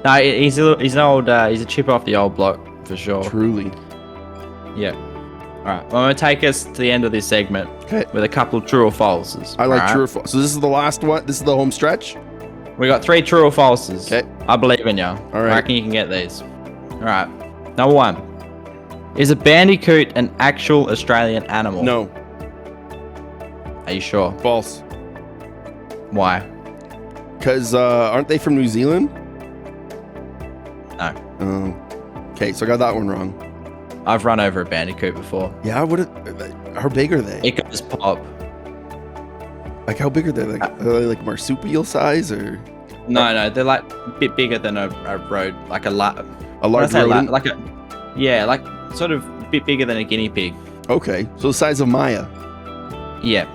No, he's a chip off the old block for sure. Truly. Yeah. All right. Well, I'm gonna take us to the end of this segment with a couple of true or falses. I like true or false. So this is the last one. This is the home stretch. We got 3 true or falses. Okay. I believe in you. All right. I reckon you can get these. All right. Number 1. Is a bandicoot an actual Australian animal? No. Are you sure? False. Why? Because aren't they from New Zealand? No. Oh. Okay, so I got that one wrong. I've run over a bandicoot before. Yeah, how big are they? It goes pop. Like, how big are they? Like, are they like marsupial size, or? No, they're like a bit bigger than a road, like a large rodent? Like sort of a bit bigger than a guinea pig. Okay, so the size of Maya. Yeah,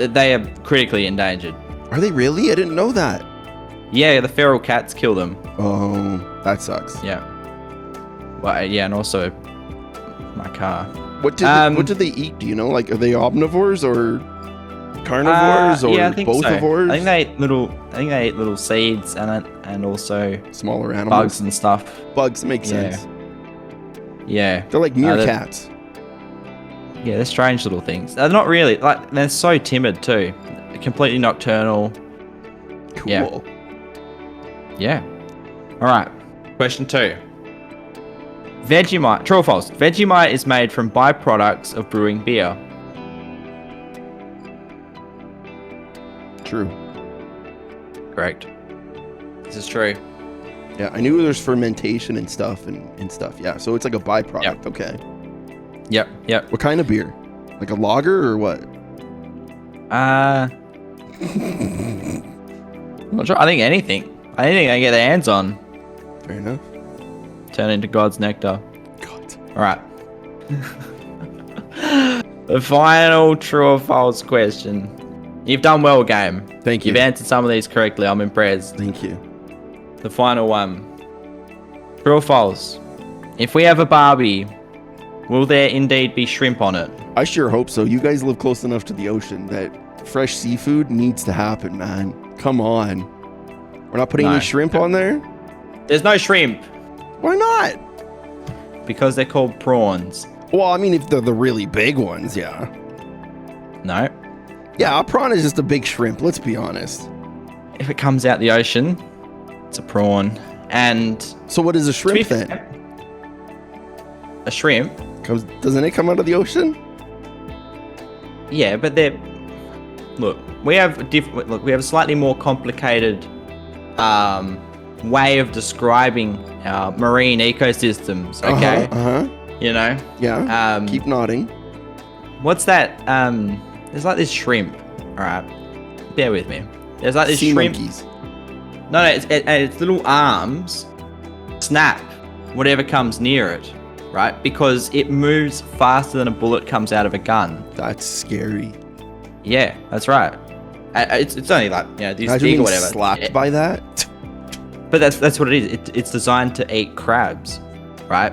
they are critically endangered. Are they really? I didn't know that. Yeah, the feral cats kill them. Oh, that sucks. Yeah. Well, yeah, and also my car. What did they eat? Do you know? Like, are they omnivores or? carnivores or yeah, I think bothivores? So. I think they ate little seeds and also smaller animals, bugs and stuff. Bugs make sense. Yeah, they're like meerkats. Yeah, they're strange little things. They're not really like they're so timid too. They're completely nocturnal. Cool. Yeah. All right. Question 2. Vegemite. True or false? Vegemite is made from byproducts of brewing beer. True. Correct. This is true. Yeah, I knew there's fermentation and stuff and stuff. Yeah, so it's like a byproduct. Yep. Okay. Yep. What kind of beer? Like a lager or what? I'm not sure. I think anything I can get their hands on. Fair enough. Turn into God's nectar. God. All right. The final true or false question. You've done well, game. Thank you. You've answered some of these correctly. I'm impressed. Thank you. The final one. True or false? If we have a Barbie, will there indeed be shrimp on it? I sure hope so. You guys live close enough to the ocean that fresh seafood needs to happen, man. Come on. We're not putting any shrimp on there? There's no shrimp. Why not? Because they're called prawns. Well, I mean, if they're the really big ones, yeah. No. Yeah, a prawn is just a big shrimp, let's be honest. If it comes out the ocean, it's a prawn. And so what is a shrimp then? A shrimp? Doesn't it come out of the ocean? Yeah, but they're... Look, we have a slightly more complicated way of describing our marine ecosystems, okay? You know? Yeah, keep nodding. What's that? There's like this shrimp, alright? Bear with me. There's like this sea shrimp... monkeys. No, its little arms snap whatever comes near it, right? Because it moves faster than a bullet comes out of a gun. That's scary. Yeah, that's right. It's only like, you know, these big or whatever. Slapped by that? But that's what it is. It's designed to eat crabs, right?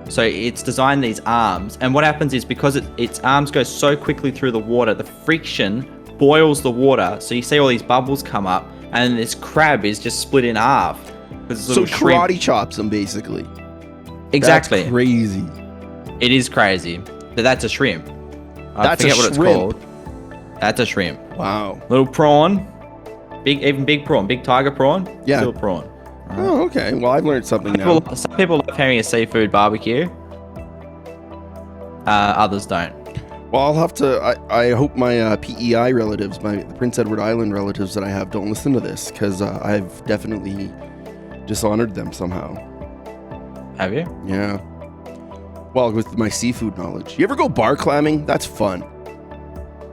So it's designed these arms, and what happens is because its arms go so quickly through the water, the friction boils the water. So you see all these bubbles come up, and this crab is just split in half. So karate chops them, basically. Exactly. That's crazy. It is crazy, but that's a shrimp. I forget what it's called. That's a shrimp. Wow. Little prawn, big prawn, big tiger prawn. Yeah. Still prawn. Right. Oh, okay. Well, I've learned something now. Some people love having a seafood barbecue. Others don't. Well, I'll have to. I hope my PEI relatives, the Prince Edward Island relatives that I have, don't listen to this, because I've definitely dishonored them somehow. Have you? Yeah. Well, with my seafood knowledge. You ever go bar climbing? That's fun.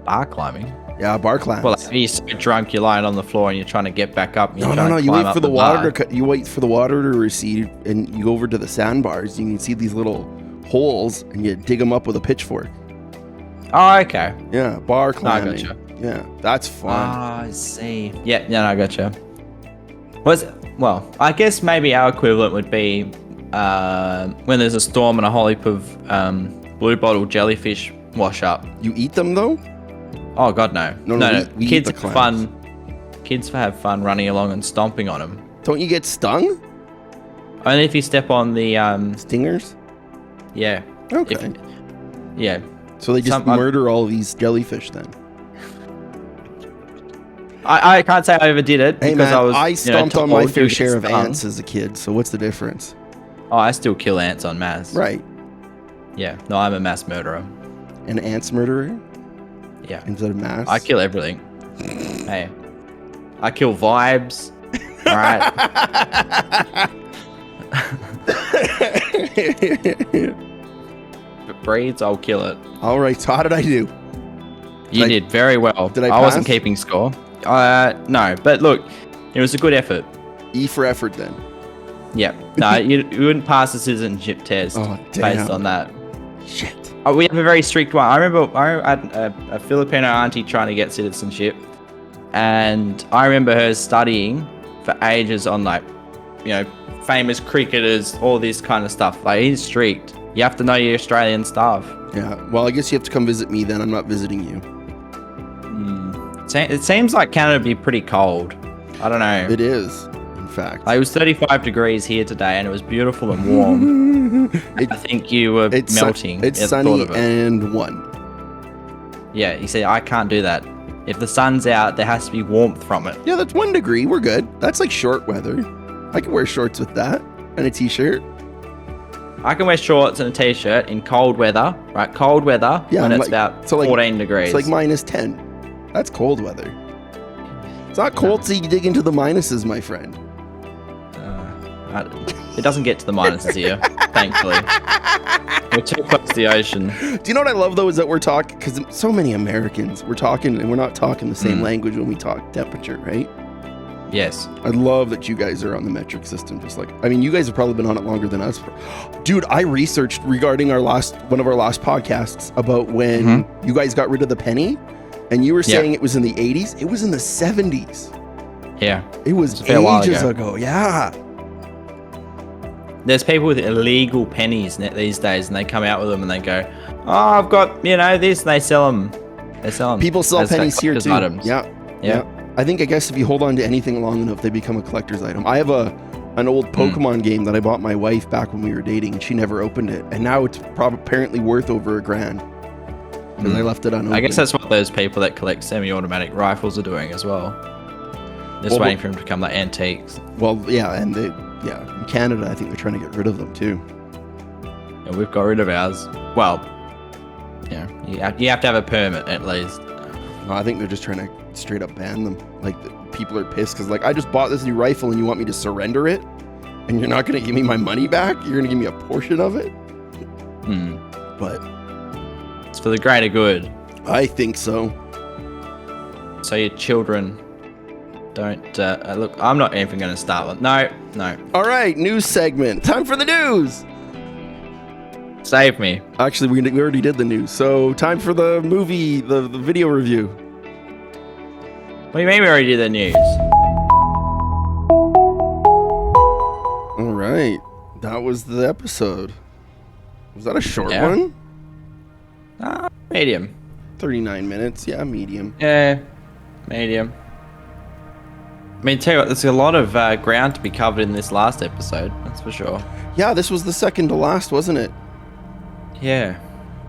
Bar climbing? Yeah, bar climbing. Well, if you're so drunk, you're lying on the floor and you're trying to get back up. And No. You wait for the water to recede, and you go over to the sandbars. You can see these little holes, and you dig them up with a pitchfork. Oh, okay. Yeah, bar climbing. I gotcha. Yeah, that's fun. Ah, I see. Yeah, I gotcha. Well, I guess maybe our equivalent would be when there's a storm and a whole heap of blue bottle jellyfish wash up. You eat them though? Oh God, no. No. We Kids eat the have fun. Kids have fun running along and stomping on them. Don't you get stung? Only if you step on the stingers. Yeah. Okay. Yeah. So they just murder all these jellyfish then. I can't say I ever did it because I stomped on my fair share of ants as a kid. So what's the difference? Oh, I still kill ants en masse. Right. Yeah. No, I'm a mass murderer. An ants murderer? Yeah. Instead of mass? I kill everything. Hey. I kill vibes. All right. If it breeds, I'll kill it. All right. So how did I do? You did very well. Did I I wasn't keeping score. No, but look, it was a good effort. E for effort then. Yeah. No, you wouldn't pass the citizenship test based on that. Shit. We have a very strict one. I remember I had a Filipino auntie trying to get citizenship, and I remember her studying for ages on famous cricketers, all this kind of stuff. Like, he's strict. You have to know your Australian stuff. Yeah. Well, I guess you have to come visit me then. I'm not visiting you. It seems like Canada would be pretty cold. I don't know. It is, in fact. It was 35 degrees here today, and it was beautiful and warm. I think you were melting. It's sunny and 1. Yeah, you see, I can't do that. If the sun's out, there has to be warmth from it. Yeah, that's 1 degree. We're good. That's like short weather. I can wear shorts with that and a t-shirt. I can wear shorts and a t-shirt in cold weather, right? Cold weather when it's about 14 degrees. It's like minus 10. That's cold weather. It's not cold so you can dig into the minuses, my friend. It doesn't get to the minuses here, thankfully. We're too close to the ocean. Do you know what I love, though, is that we're talking, because so many Americans, we're talking, and we're not talking the same language when we talk temperature, right? Yes. I love that you guys are on the metric system, just like, I mean, you guys have probably been on it longer than us. Dude, I researched regarding one of our last podcasts about when you guys got rid of the penny, and you were saying it was in the 80s. It was in the 70s. Yeah. It was ages ago. Yeah. There's people with illegal pennies these days, and they come out with them and they go, "Oh, I've got this," and they sell them. People sell pennies here too. Items. Yeah. I guess if you hold on to anything long enough, they become a collector's item. I have an old Pokemon game that I bought my wife back when we were dating, and she never opened it, and now it's apparently worth over $1,000 because I left it unopened. I guess that's what those people that collect semi-automatic rifles are doing as well. Just waiting for them to become like antiques. Well, yeah, and in Canada, I think they're trying to get rid of them too. Yeah, we've got rid of ours. Well, yeah, you have to have a permit at least. No, I think they're just trying to straight up ban them. Like, people are pissed because, like, I just bought this new rifle and you want me to surrender it, and you're not going to give me my money back. You're going to give me a portion of it. But it's for the greater good. I think so. So your children don't look. I'm not even going to start with. No. All right, news segment. Time for the news. Save me. Actually, we already did the news. So time for the movie, the video review. What do you mean we already did the news? All right, that was the episode. Was that a short one? Medium. 39 minutes. Yeah, medium. Yeah, medium. I mean, tell you what, there's a lot of ground to be covered in this last episode. That's for sure. Yeah, this was the second to last, wasn't it? Yeah.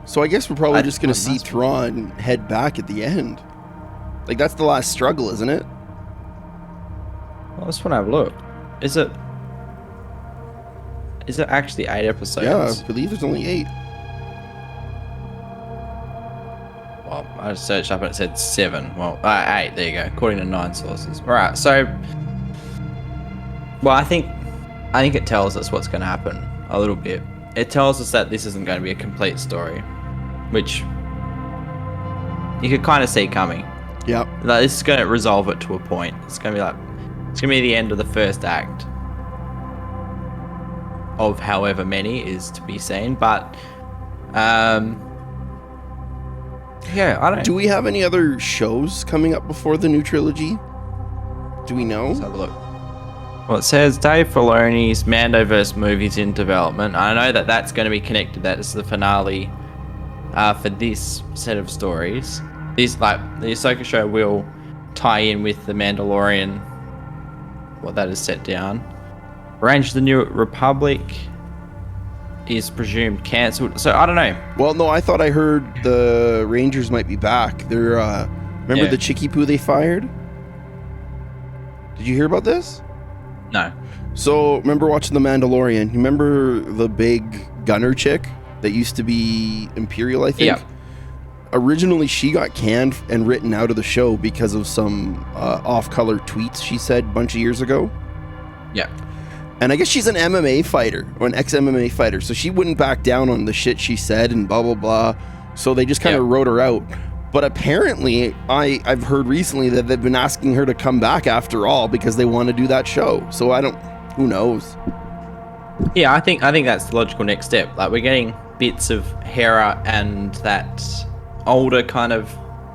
So I guess we're probably just going to see Thrawn head back at the end. Like, that's the last struggle, isn't it? Well, let's want to have a look. Is it actually 8 episodes? Yeah, I believe there's only 8. Well, I just searched up and it said 7. Well, 8, there you go, according to 9 sources. Alright, so... Well, I think it tells us what's going to happen a little bit. It tells us that this isn't going to be a complete story, which you could kind of see coming. Yep. Like, this is going to resolve it to a point. It's going to be the end of the first act of however many is to be seen, but yeah, I don't. Do we have any other shows coming up before the new trilogy? Do we know? Let's have a look. Well, it says Dave Filoni's Mandoverse movies in development. I know that that's going to be connected. That is the finale for this set of stories. The Ahsoka show will tie in with the Mandalorian. What that is set down. Rangers of the New Republic is presumed cancelled. So I don't know. Well, no, I thought I heard the Rangers might be back. They're remember the Chicky Poo they fired? Did you hear about this? No. So remember watching The Mandalorian? You remember the big gunner chick that used to be Imperial, I think? Yeah. Originally, she got canned and written out of the show because of some off-color tweets she said a bunch of years ago. Yeah. And I guess she's an MMA fighter, or an ex-MMA fighter, so she wouldn't back down on the shit she said and blah, blah, blah. So they just kind of wrote her out. But apparently, I've heard recently that they've been asking her to come back after all because they want to do that show. So who knows? Yeah, I think that's the logical next step. Like, we're getting bits of Hera and that older kind of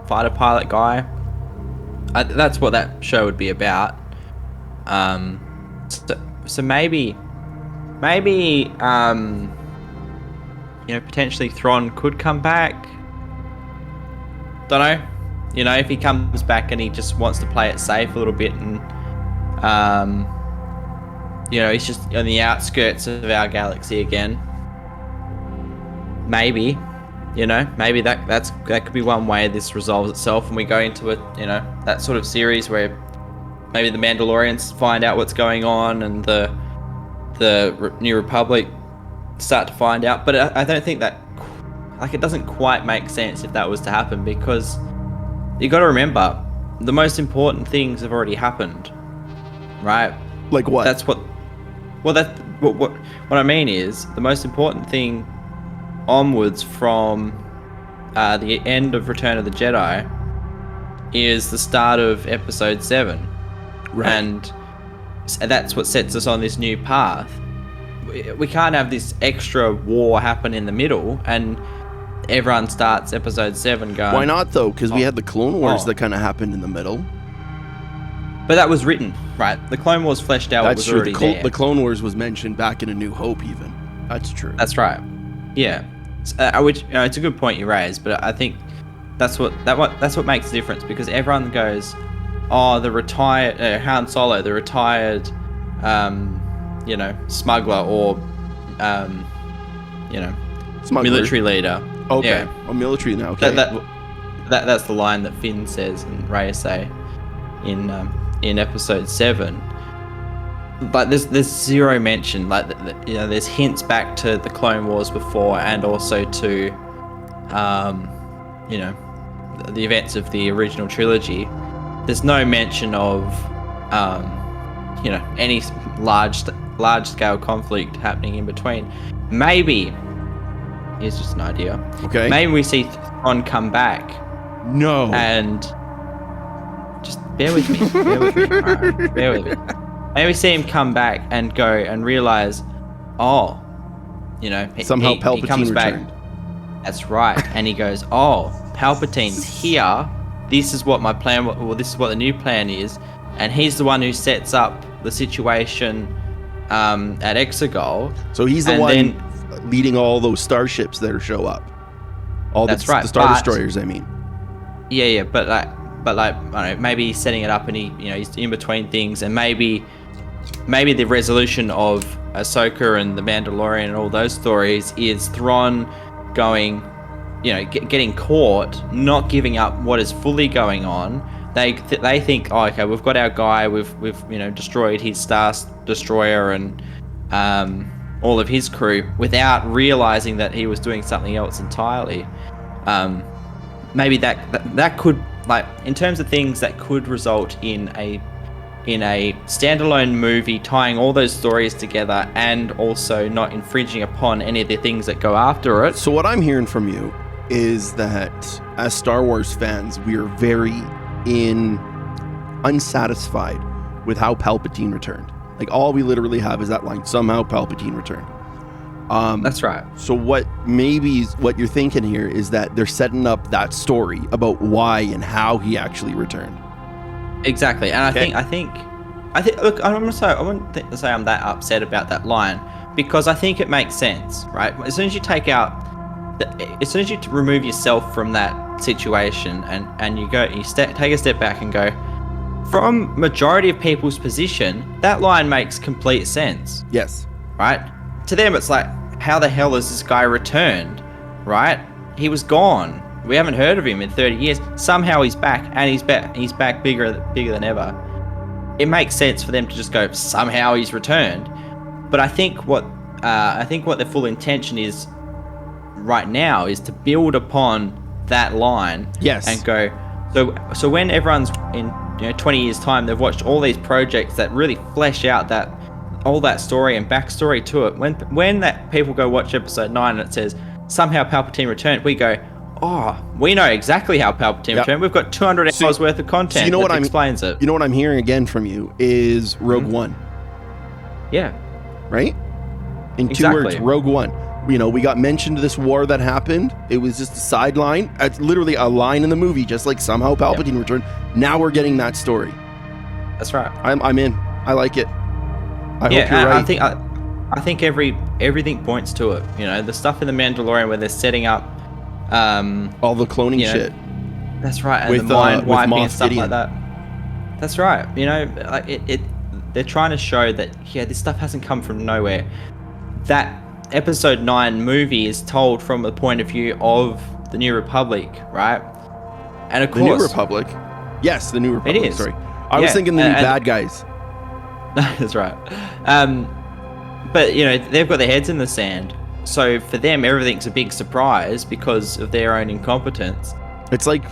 fighter pilot guy. That's what that show would be about. So maybe, potentially Thrawn could come back. Don't know. You know, if he comes back and he just wants to play it safe a little bit, and you know, he's just on the outskirts of our galaxy again. Maybe, you know, maybe that could be one way this resolves itself, and we go into a, you know, that sort of series where maybe the Mandalorians find out what's going on, and the New Republic start to find out. But I don't think that, like, it doesn't quite make sense if that was to happen, because you got to remember the most important things have already happened, right? Like what? That's what. Well, what I mean is the most important thing onwards from the end of Return of the Jedi is the start of Episode 7, right? And that's what sets us on this new path. We can't have this extra war happen in the middle, and everyone starts Episode 7 going... Why not, though? Because we had the Clone Wars that kind of happened in the middle. But that was written, right? The Clone Wars fleshed out what was already there. The Clone Wars was mentioned back in A New Hope, even. That's true. That's right. Yeah. Which, you know, it's a good point you raised, but I think that's what makes the difference, because everyone goes, oh, the retired Han Solo, the retired, you know, smuggler, or you know, smuggler. Military leader. Okay. Yeah. Oh, military now. Okay. That's the line that Finn says and Rey say in Episode 7. But there's zero mention, like, you know, there's hints back to the Clone Wars before, and also to you know, the events of the original trilogy. There's no mention of you know, any large scale conflict happening in between. Maybe, here's just an idea. Okay. Maybe we see Thrawn come back. No. And just bear with me. Alright, bear with me. Maybe we see him come back and go and realize, oh, you know, somehow Palpatine he comes returned. Back. That's right. And he goes, oh, Palpatine's here. This is what my plan, well, this is what the new plan is. And he's the one who sets up the situation at Exegol. So he's the one leading all those starships that show up. That's right. The Star Destroyers, I mean. Yeah, but like, I don't know, maybe he's setting it up, and he's in between things, and maybe the resolution of Ahsoka and the Mandalorian and all those stories is Thrawn going, you know, getting caught, not giving up what is fully going on. They think, oh, okay, we've got our guy, we've you know, destroyed his Star Destroyer and all of his crew, without realizing that he was doing something else entirely. Maybe that could, like, in terms of things that could result in a standalone movie tying all those stories together, and also not infringing upon any of the things that go after it. So what I'm hearing from you is that as Star Wars fans, we are very unsatisfied with how Palpatine returned. Like, all we literally have is that line, somehow Palpatine returned. That's right. So what you're thinking here is that they're setting up that story about why and how he actually returned. Exactly. And okay. I think look, I wouldn't say I'm that upset about that line, because I think it makes sense, right? As soon as you take out as soon as you remove yourself from that situation, and you take a step back and go, from majority of people's position, that line makes complete sense. Yes. Right? To them, it's like, how the hell has this guy returned? Right? He was gone. We haven't heard of him in 30 years. Somehow he's back, and he's back bigger than ever. It makes sense for them to just go, somehow he's returned. But I think what the full intention is right now is to build upon that line. Yes. And go, so when everyone's in 20 years time, they've watched all these projects that really flesh out all that story and backstory to it. When that people go watch Episode 9 and it says somehow Palpatine returned, we go, oh, we know exactly how Palpatine returned. We've got 200 hours worth of content that explains it. You know what I'm hearing again from you is Rogue One. Yeah. Right? In two words, Rogue One. We got mentioned this war that happened. It was just a sideline. It's literally a line in the movie, just like somehow Palpatine returned. Now we're getting that story. That's right. I'm in. I like it. I hope you're right. I think everything points to it. The stuff in the Mandalorian where they're setting up all the cloning shit. That's right, and with, the mind with wiping Moff and stuff Gideon. like that. That's right. You know, like they're trying to show that this stuff hasn't come from nowhere. That Episode 9 movie is told from the point of view of the New Republic, right? And of course, The New Republic. Yes, the New Republic. It is. Sorry, I was thinking the new bad guys. That's right. But you know, they've got their heads in the sand. So for them, everything's a big surprise because of their own incompetence. It's like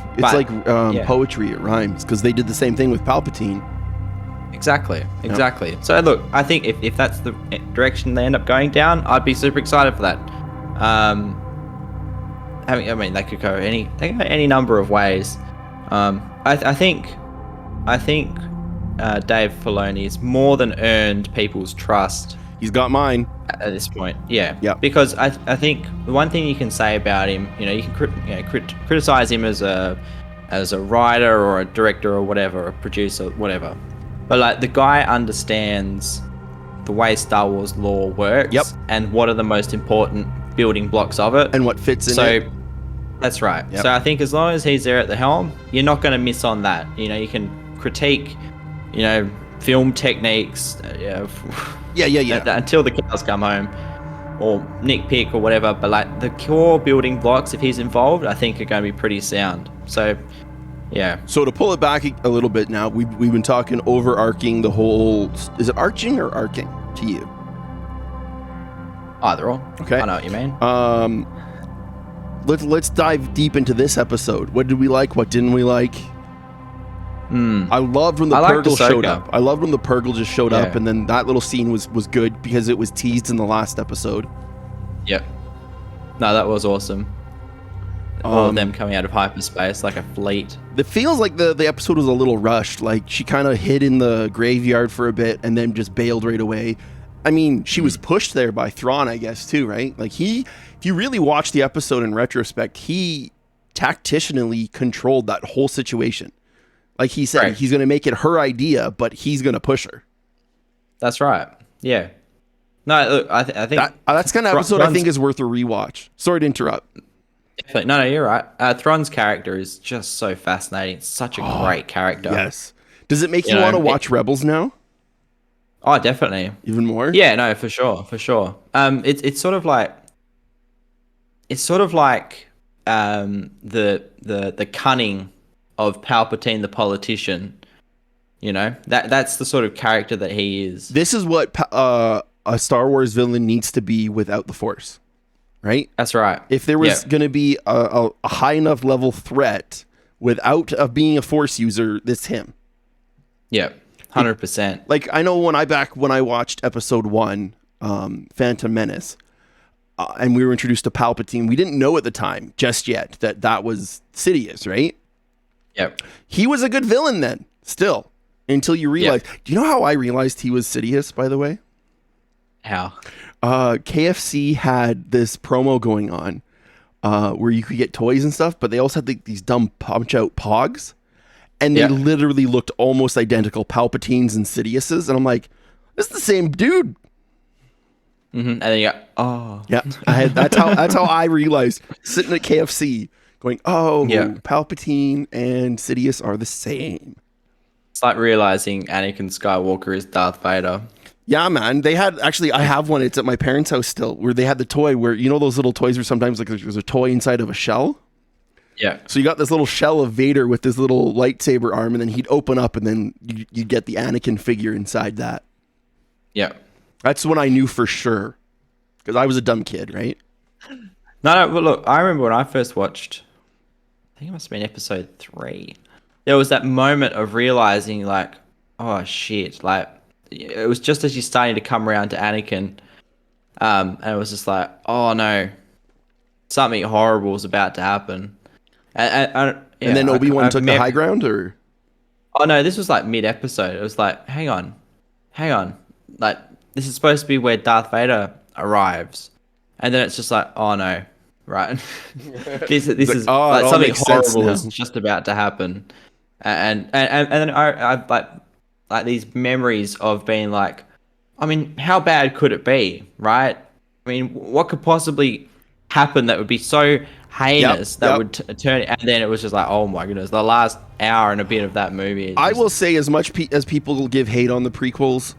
poetry. It rhymes because they did the same thing with Palpatine. Exactly. So look, I think if that's the direction they end up going down, I'd be super excited for that. I mean, they could go any number of ways. I think Dave Filoni's more than earned people's trust. He's got mine at this point. Yeah. Because I think the one thing you can say about him, you know, you can criticize him as a writer or a director or whatever, a producer, whatever. But like the guy understands the way Star Wars lore works. Yep. And what are the most important building blocks of it. And what fits in it. That's right. Yep. So I think as long as he's there at the helm, you're not going to miss on that. You know, you can critique, you know, film techniques. Until the cows come home, or nitpick or whatever. But like the core building blocks, if he's involved, I think are going to be pretty sound. So, yeah. So to pull it back a little bit now, we've been talking overarching the whole. Is it arching or arcing to you? Either or. Okay. I know what you mean. Let's dive deep into this episode. What did we like? What didn't we like? I loved when the Purgle showed up. I loved when the Purgle just showed up, and then that little scene was good because it was teased in the last episode. Yep. No, that was awesome. All of them coming out of hyperspace like a fleet. It feels like the episode was a little rushed. Like she kind of hid in the graveyard for a bit and then just bailed right away. I mean, she was pushed there by Thrawn, I guess, too, right? Like if you really watch the episode in retrospect, he tacticianally controlled that whole situation. Like he said, he's going to make it her idea, but he's going to push her. That's right. Yeah. No, look, I think that's kind of episode I think is worth a rewatch. Sorry to interrupt. Definitely. No, you're right. Thrawn's character is just so fascinating. It's such a great character. Yes. Does it make you want to watch Rebels now? Oh, definitely. Even more? Yeah, no, for sure. It's sort of like the cunning of Palpatine the politician. You know, that's the sort of character that he is. This is what a Star Wars villain needs to be without the Force, right? That's right. If there was going to be a high enough level threat without being a Force user, it's him. Yeah, 100%. Like I know when I watched Episode 1, Phantom Menace, and we were introduced to Palpatine, we didn't know at the time just yet that was Sidious, right? Yep. He was a good villain then, still, until you realize. Yep. Do you know how I realized he was Sidious, by the way? How? KFC had this promo going on where you could get toys and stuff, but they also had these dumb punch-out pogs, and they literally looked almost identical, Palpatines and Sidiouses, and I'm like, this is the same dude. Mm-hmm. And then you go, oh. Yeah, that's how I realized, sitting at KFC, going, Palpatine and Sidious are the same. It's like realizing Anakin Skywalker is Darth Vader. Yeah, man. They had, actually, I have one. It's at my parents' house still, where they had the toy where, you know those little toys where sometimes like there's a toy inside of a shell? Yeah. So you got this little shell of Vader with this little lightsaber arm, and then he'd open up, and then you'd get the Anakin figure inside that. Yeah. That's when I knew for sure, because I was a dumb kid, right? No, but look, I remember when I first watched, I think it must have been Episode 3. There was that moment of realizing, like, oh shit, like, it was just as you're starting to come around to Anakin, and it was just like, oh no, something horrible is about to happen. And then Obi-Wan took the high ground, or? Oh no, this was like mid-episode. It was like, hang on, like this is supposed to be where Darth Vader arrives, and then it's just like, oh no, right? this is like something horrible is just about to happen, and then I like these memories of being like, I mean, how bad could it be, right? I mean, what could possibly happen that would be so heinous that would turn, and then it was just like, oh my goodness, the last hour and a bit of that movie. I will say, as much as people give hate on the prequels,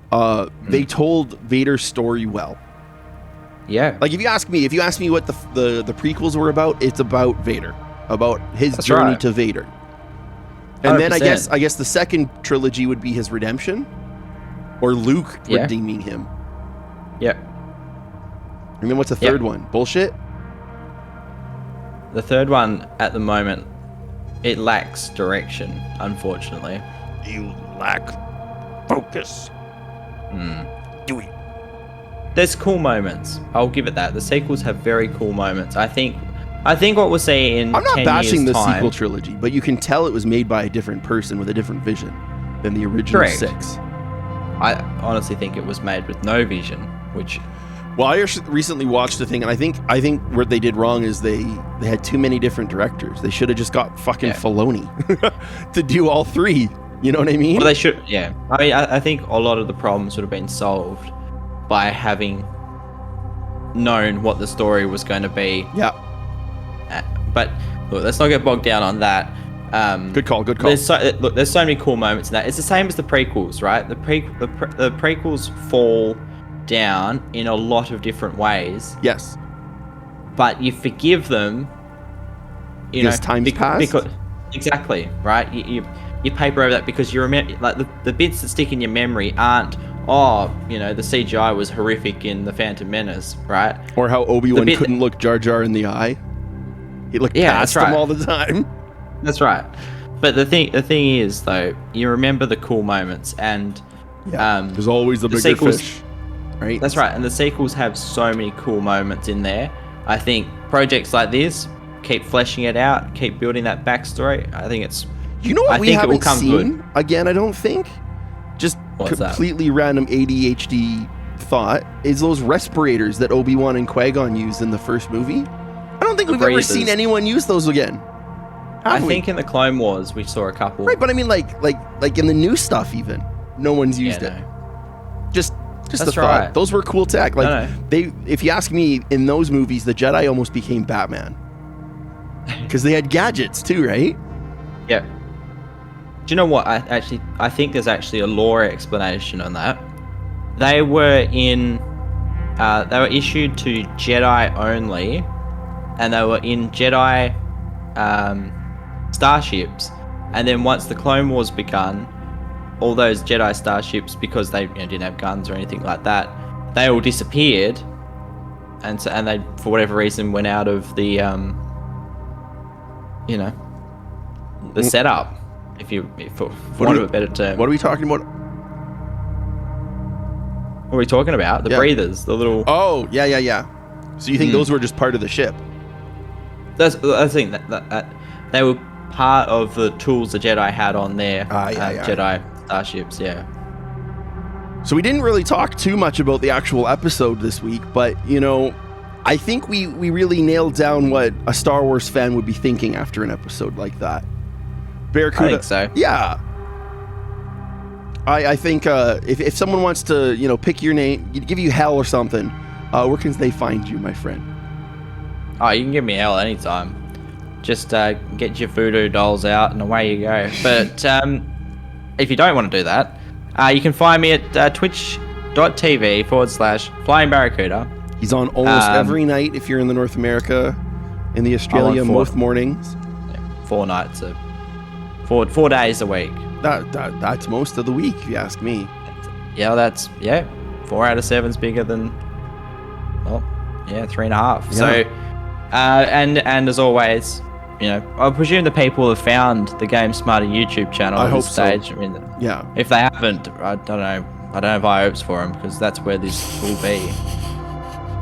they told Vader's story well. Yeah. Like if you ask me what the prequels were about, it's about Vader, about his journey to Vader. And 100%. Then I guess the second trilogy would be his redemption, or Luke redeeming him. Yeah. And then what's the third one? Bullshit? The third one, at the moment, it lacks direction, unfortunately. You lack focus. Do it. There's cool moments. I'll give it that. The sequels have very cool moments. I think what we'll see in 10 years' time... I'm not bashing the sequel trilogy, but you can tell it was made by a different person with a different vision than the original 6. I honestly think it was made with no vision, which... Well, I recently watched the thing, and I think what they did wrong is they had too many different directors. They should have just got fucking Filoni to do all 3. You know what I mean? Well, they should, yeah. I mean, I think a lot of the problems would have been solved by having known what the story was going to be. Yeah. But look, let's not get bogged down on that. Good call. There's so many cool moments in that. It's the same as the prequels, right? The prequels fall down in a lot of different ways. Yes. But you forgive them, because time's passed? Because, exactly, right? You paper over that because you remember, like, the bits that stick in your memory aren't, the CGI was horrific in The Phantom Menace, right? Or how Obi-Wan couldn't look Jar Jar in the eye. He looked past him all the time. That's right. But the thing is, though, you remember the cool moments, and there's always the bigger sequels, fish. Right? That's right, and the sequels have so many cool moments in there. I think projects like this, keep fleshing it out, keep building that backstory. I think it's... You know what we haven't seen? Good. Again, I don't think. Just completely random ADHD thought is those respirators that Obi-Wan and Qui-Gon used in the first movie. I don't think we've ever seen anyone use those again. I think in the Clone Wars we saw a couple. Right, but I mean, like in the new stuff, even no one's used it. Just the thought. Those were cool tech. Like if you ask me, in those movies, the Jedi almost became Batman because they had gadgets too, right? Yeah. Do you know what? I think there's actually a lore explanation on that. They were issued to Jedi only, and they were in Jedi starships. And then once the Clone Wars begun, all those Jedi starships, because they didn't have guns or anything like that, they all disappeared, and they, for whatever reason, went out of the the setup. For want of a better term. What are we talking about? What are we talking about? The breathers, the little... Oh, yeah. So you think those were just part of the ship? I think that they were part of the tools the Jedi had on their Jedi starships, So we didn't really talk too much about the actual episode this week, but, I think we really nailed down what a Star Wars fan would be thinking after an episode like that. Barracuda, I think so. Yeah. I think if someone wants to, pick your name, give you hell or something, where can they find you, my friend? Oh, you can give me hell anytime. Just get your voodoo dolls out and away you go. But if you don't want to do that, you can find me at twitch.tv/FlyingBarracuda. He's on almost every night if you're in the North America, in the Australia, most mornings. 4 nights, 4 days a week. That's most of the week, if you ask me. Yeah, 4 out of 7's bigger than 3.5. Yeah. So, and as always, I presume the people have found the Game Smarter YouTube channel at this stage. So. I mean, yeah. If they haven't, I don't know. I don't have high hopes for them because that's where this will be.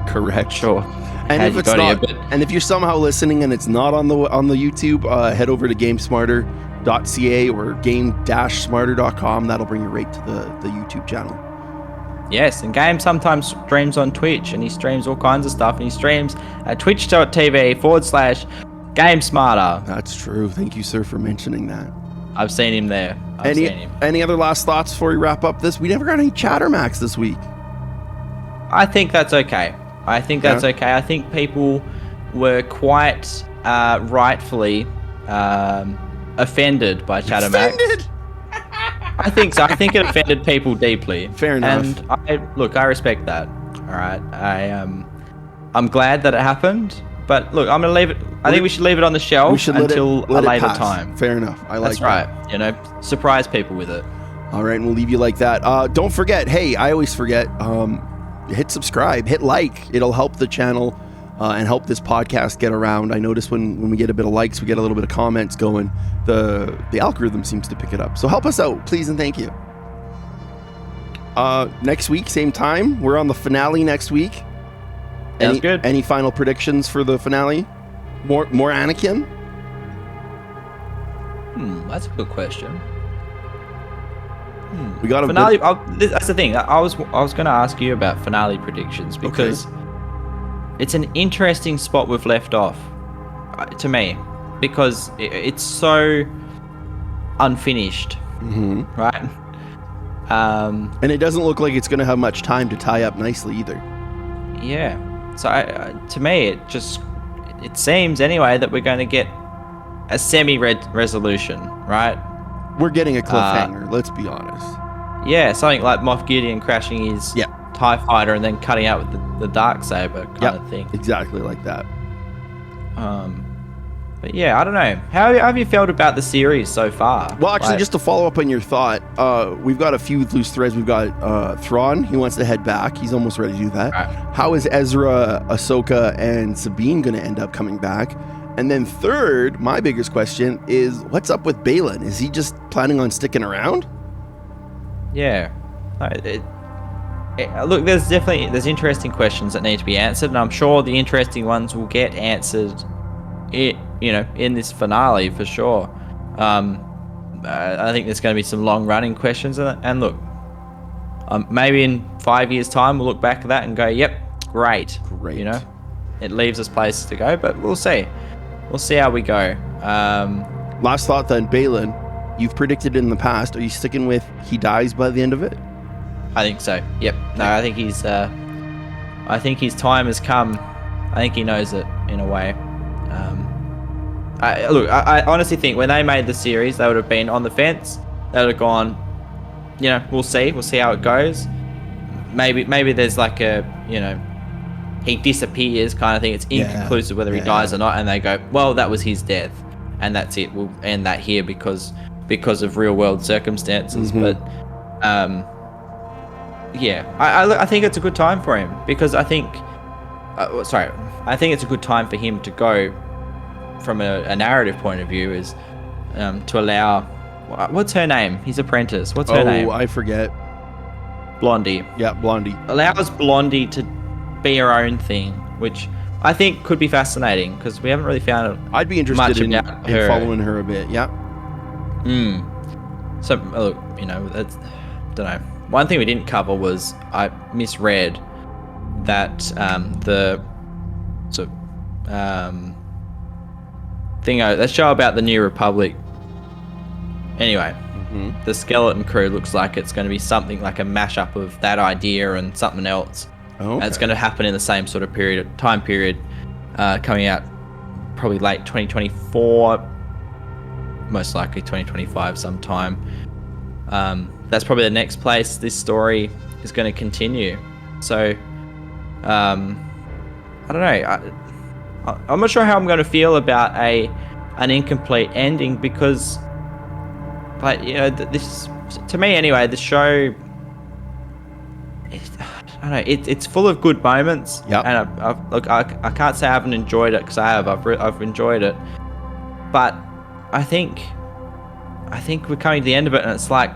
Correct. Sure. And if it's not, and if you're somehow listening and it's not on the YouTube, head over to GameSmarter.ca or game-smarter.com. That'll bring you right to the YouTube channel. Yes, and Game sometimes streams on Twitch, and he streams all kinds of stuff, and he streams at twitch.tv/GameSmarter. That's true. Thank you, sir, for mentioning that. I've seen him there. Any other last thoughts before we wrap up this? We never got any Chattermax this week. I think that's okay. I think people were quite rightfully offended by Shadow Max. Offended? I think so. I think it offended people deeply. Fair enough. And I respect that. All right. I'm glad that it happened. But look, I'm gonna leave it. I think we should leave it on the shelf until a later time. Fair enough. I like that. That's right. Surprise people with it. All right, and we'll leave you like that. Don't forget. Hey, I always forget. Hit subscribe. Hit like. It'll help the channel and help this podcast get around. I notice when we get a bit of likes, we get a little bit of comments going. The algorithm seems to pick it up. So help us out, please and thank you. Next week, same time. We're on the finale next week. Sounds good. Any final predictions for the finale? More Anakin? That's a good question. We got a finale. That's the thing. I was going to ask you about finale predictions because it's an interesting spot we've left off to me because it's so unfinished, right? And it doesn't look like it's going to have much time to tie up nicely either. Yeah. So to me, it seems anyway that we're going to get a semi-resolution, right? We're getting a cliffhanger, let's be honest. Yeah, something like Moff Gideon crashing his TIE fighter and then cutting out with the Darksaber kind of thing. Exactly like that. But yeah, I don't know. How have you felt about the series so far? Well, actually, just to follow up on your thought, we've got a few loose threads. We've got Thrawn. He wants to head back. He's almost ready to do that. Right. How is Ezra, Ahsoka, and Sabine going to end up coming back? And then third, my biggest question is, what's up with Baylan? Is he just planning on sticking around? Yeah. Look, there's interesting questions that need to be answered, and I'm sure the interesting ones will get answered in this finale for sure. I think there's going to be some long-running questions, and look, maybe in 5 years' time we'll look back at that and go, "Yep, great." It leaves us places to go, but we'll see. We'll see how we go. Last thought then, Baylan, you've predicted in the past. Are you sticking with he dies by the end of it? I think so. Yep. No, I think he's. I think his time has come. I think he knows it in a way. I honestly think when they made the series, they would have been on the fence. They would have gone, we'll see how it goes. Maybe there's like a, he disappears kind of thing. It's inconclusive whether he dies or not, and they go, well, that was his death, and that's it. We'll end that here because of real world circumstances. But I think it's a good time for him because I think it's a good time for him to go from a narrative point of view is to allow, what's her name? His apprentice. What's her name? Oh, I forget. Blondie. Yeah, Blondie. Allows Blondie to be her own thing, which I think could be fascinating because we haven't really found I'd be interested in following her a bit. Yeah. So look, that's, don't know. One thing we didn't cover was I misread that that show about the New Republic. Anyway, the Skeleton Crew looks like it's going to be something like a mashup of that idea and something else. And it's going to happen in the same sort of time period, coming out probably late 2024, most likely 2025 sometime. That's probably the next place this story is going to continue. So, I don't know. I'm not sure how I'm going to feel about an incomplete ending because, this, to me anyway, the show, I don't know, it's full of good moments. Yeah. And I can't say I haven't enjoyed it because I have. I've enjoyed it, but I think we're coming to the end of it, and it's like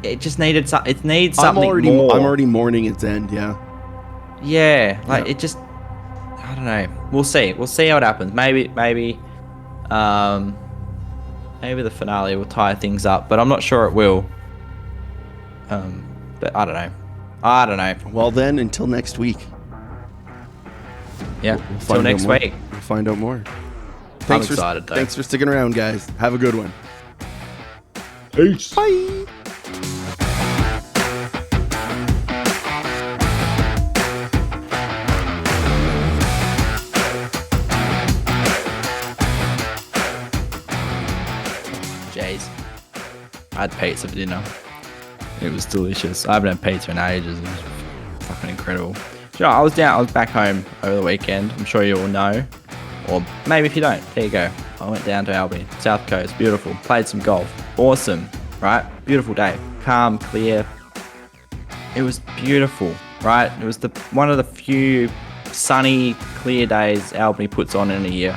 it just needed something. It needs something more. I'm already mourning its end. Yeah. Yeah, it just. I don't know. We'll see. We'll see how it happens. Maybe the finale will tie things up, but I'm not sure it will. But I don't know. Well then, until next week. Yeah. Until next week. We'll find out more. I'm excited though. Thanks for sticking around, guys. Have a good one. Peace. Bye. I had pizza for dinner. It was delicious. I haven't had pizza in ages. It was fucking incredible. You know, I was back home over the weekend. I'm sure you all know. Or maybe if you don't, there you go. I went down to Albany, South Coast. Beautiful. Played some golf. Awesome. Right? Beautiful day. Calm, clear. It was beautiful. Right? It was one of the few sunny, clear days Albany puts on in a year.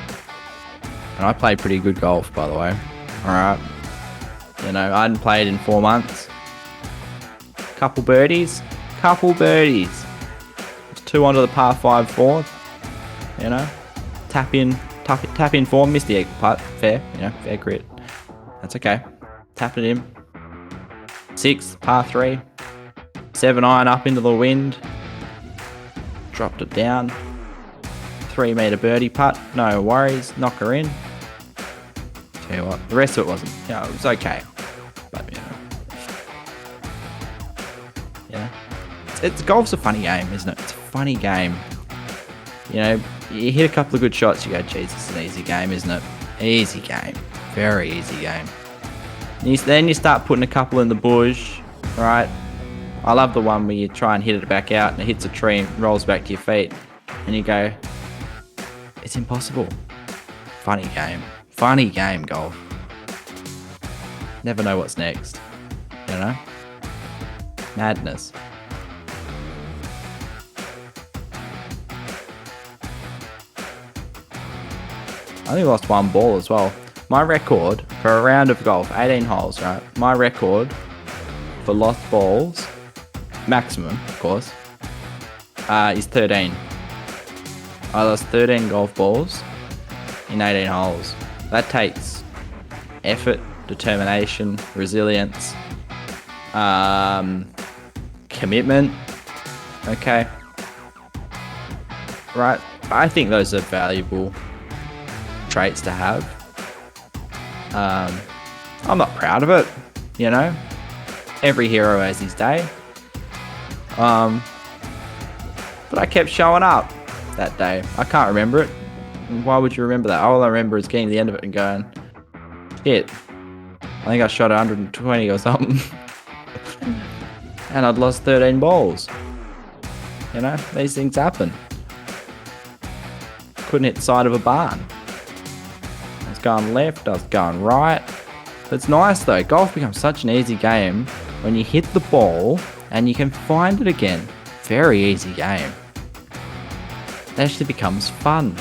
And I played pretty good golf, by the way. Alright. You know, I hadn't played in 4 months. Couple birdies. 2 onto the par 5 fourth. You know. Tap in 4. Missed the eagle putt. Fair. You know, fair grit. That's okay. Tapped it in. 6, par 3. 7 iron up into the wind. Dropped it down. 3 meter birdie putt. No worries. Knock her in. Tell you what, the rest of it wasn't. Yeah, it was okay. But you know. Yeah. It's golf's a funny game, isn't it? It's a funny game. You know, you hit a couple of good shots, you go, geez, it's an easy game, isn't it? Easy game. Very easy game. Then you start putting a couple in the bush, right? I love the one where you try and hit it back out and it hits a tree and rolls back to your feet. And you go, it's impossible. Funny game. Funny game, golf. Never know what's next. You know? Madness. I only lost 1 ball as well. My record for a round of golf, 18 holes, right? My record for lost balls, maximum, of course, is 13. I lost 13 golf balls in 18 holes. That takes effort, determination, resilience, commitment. Okay. Right. I think those are valuable traits to have. I'm not proud of it, you know. Every hero has his day. But I kept showing up that day. I can't remember it. Why would you remember that? All I remember is getting to the end of it and going, shit, I think I shot 120 or something. And I'd lost 13 balls. You know, these things happen. Couldn't hit the side of a barn. I was going left, I was going right. But it's nice though. Golf becomes such an easy game when you hit the ball and you can find it again. Very easy game. It actually becomes fun.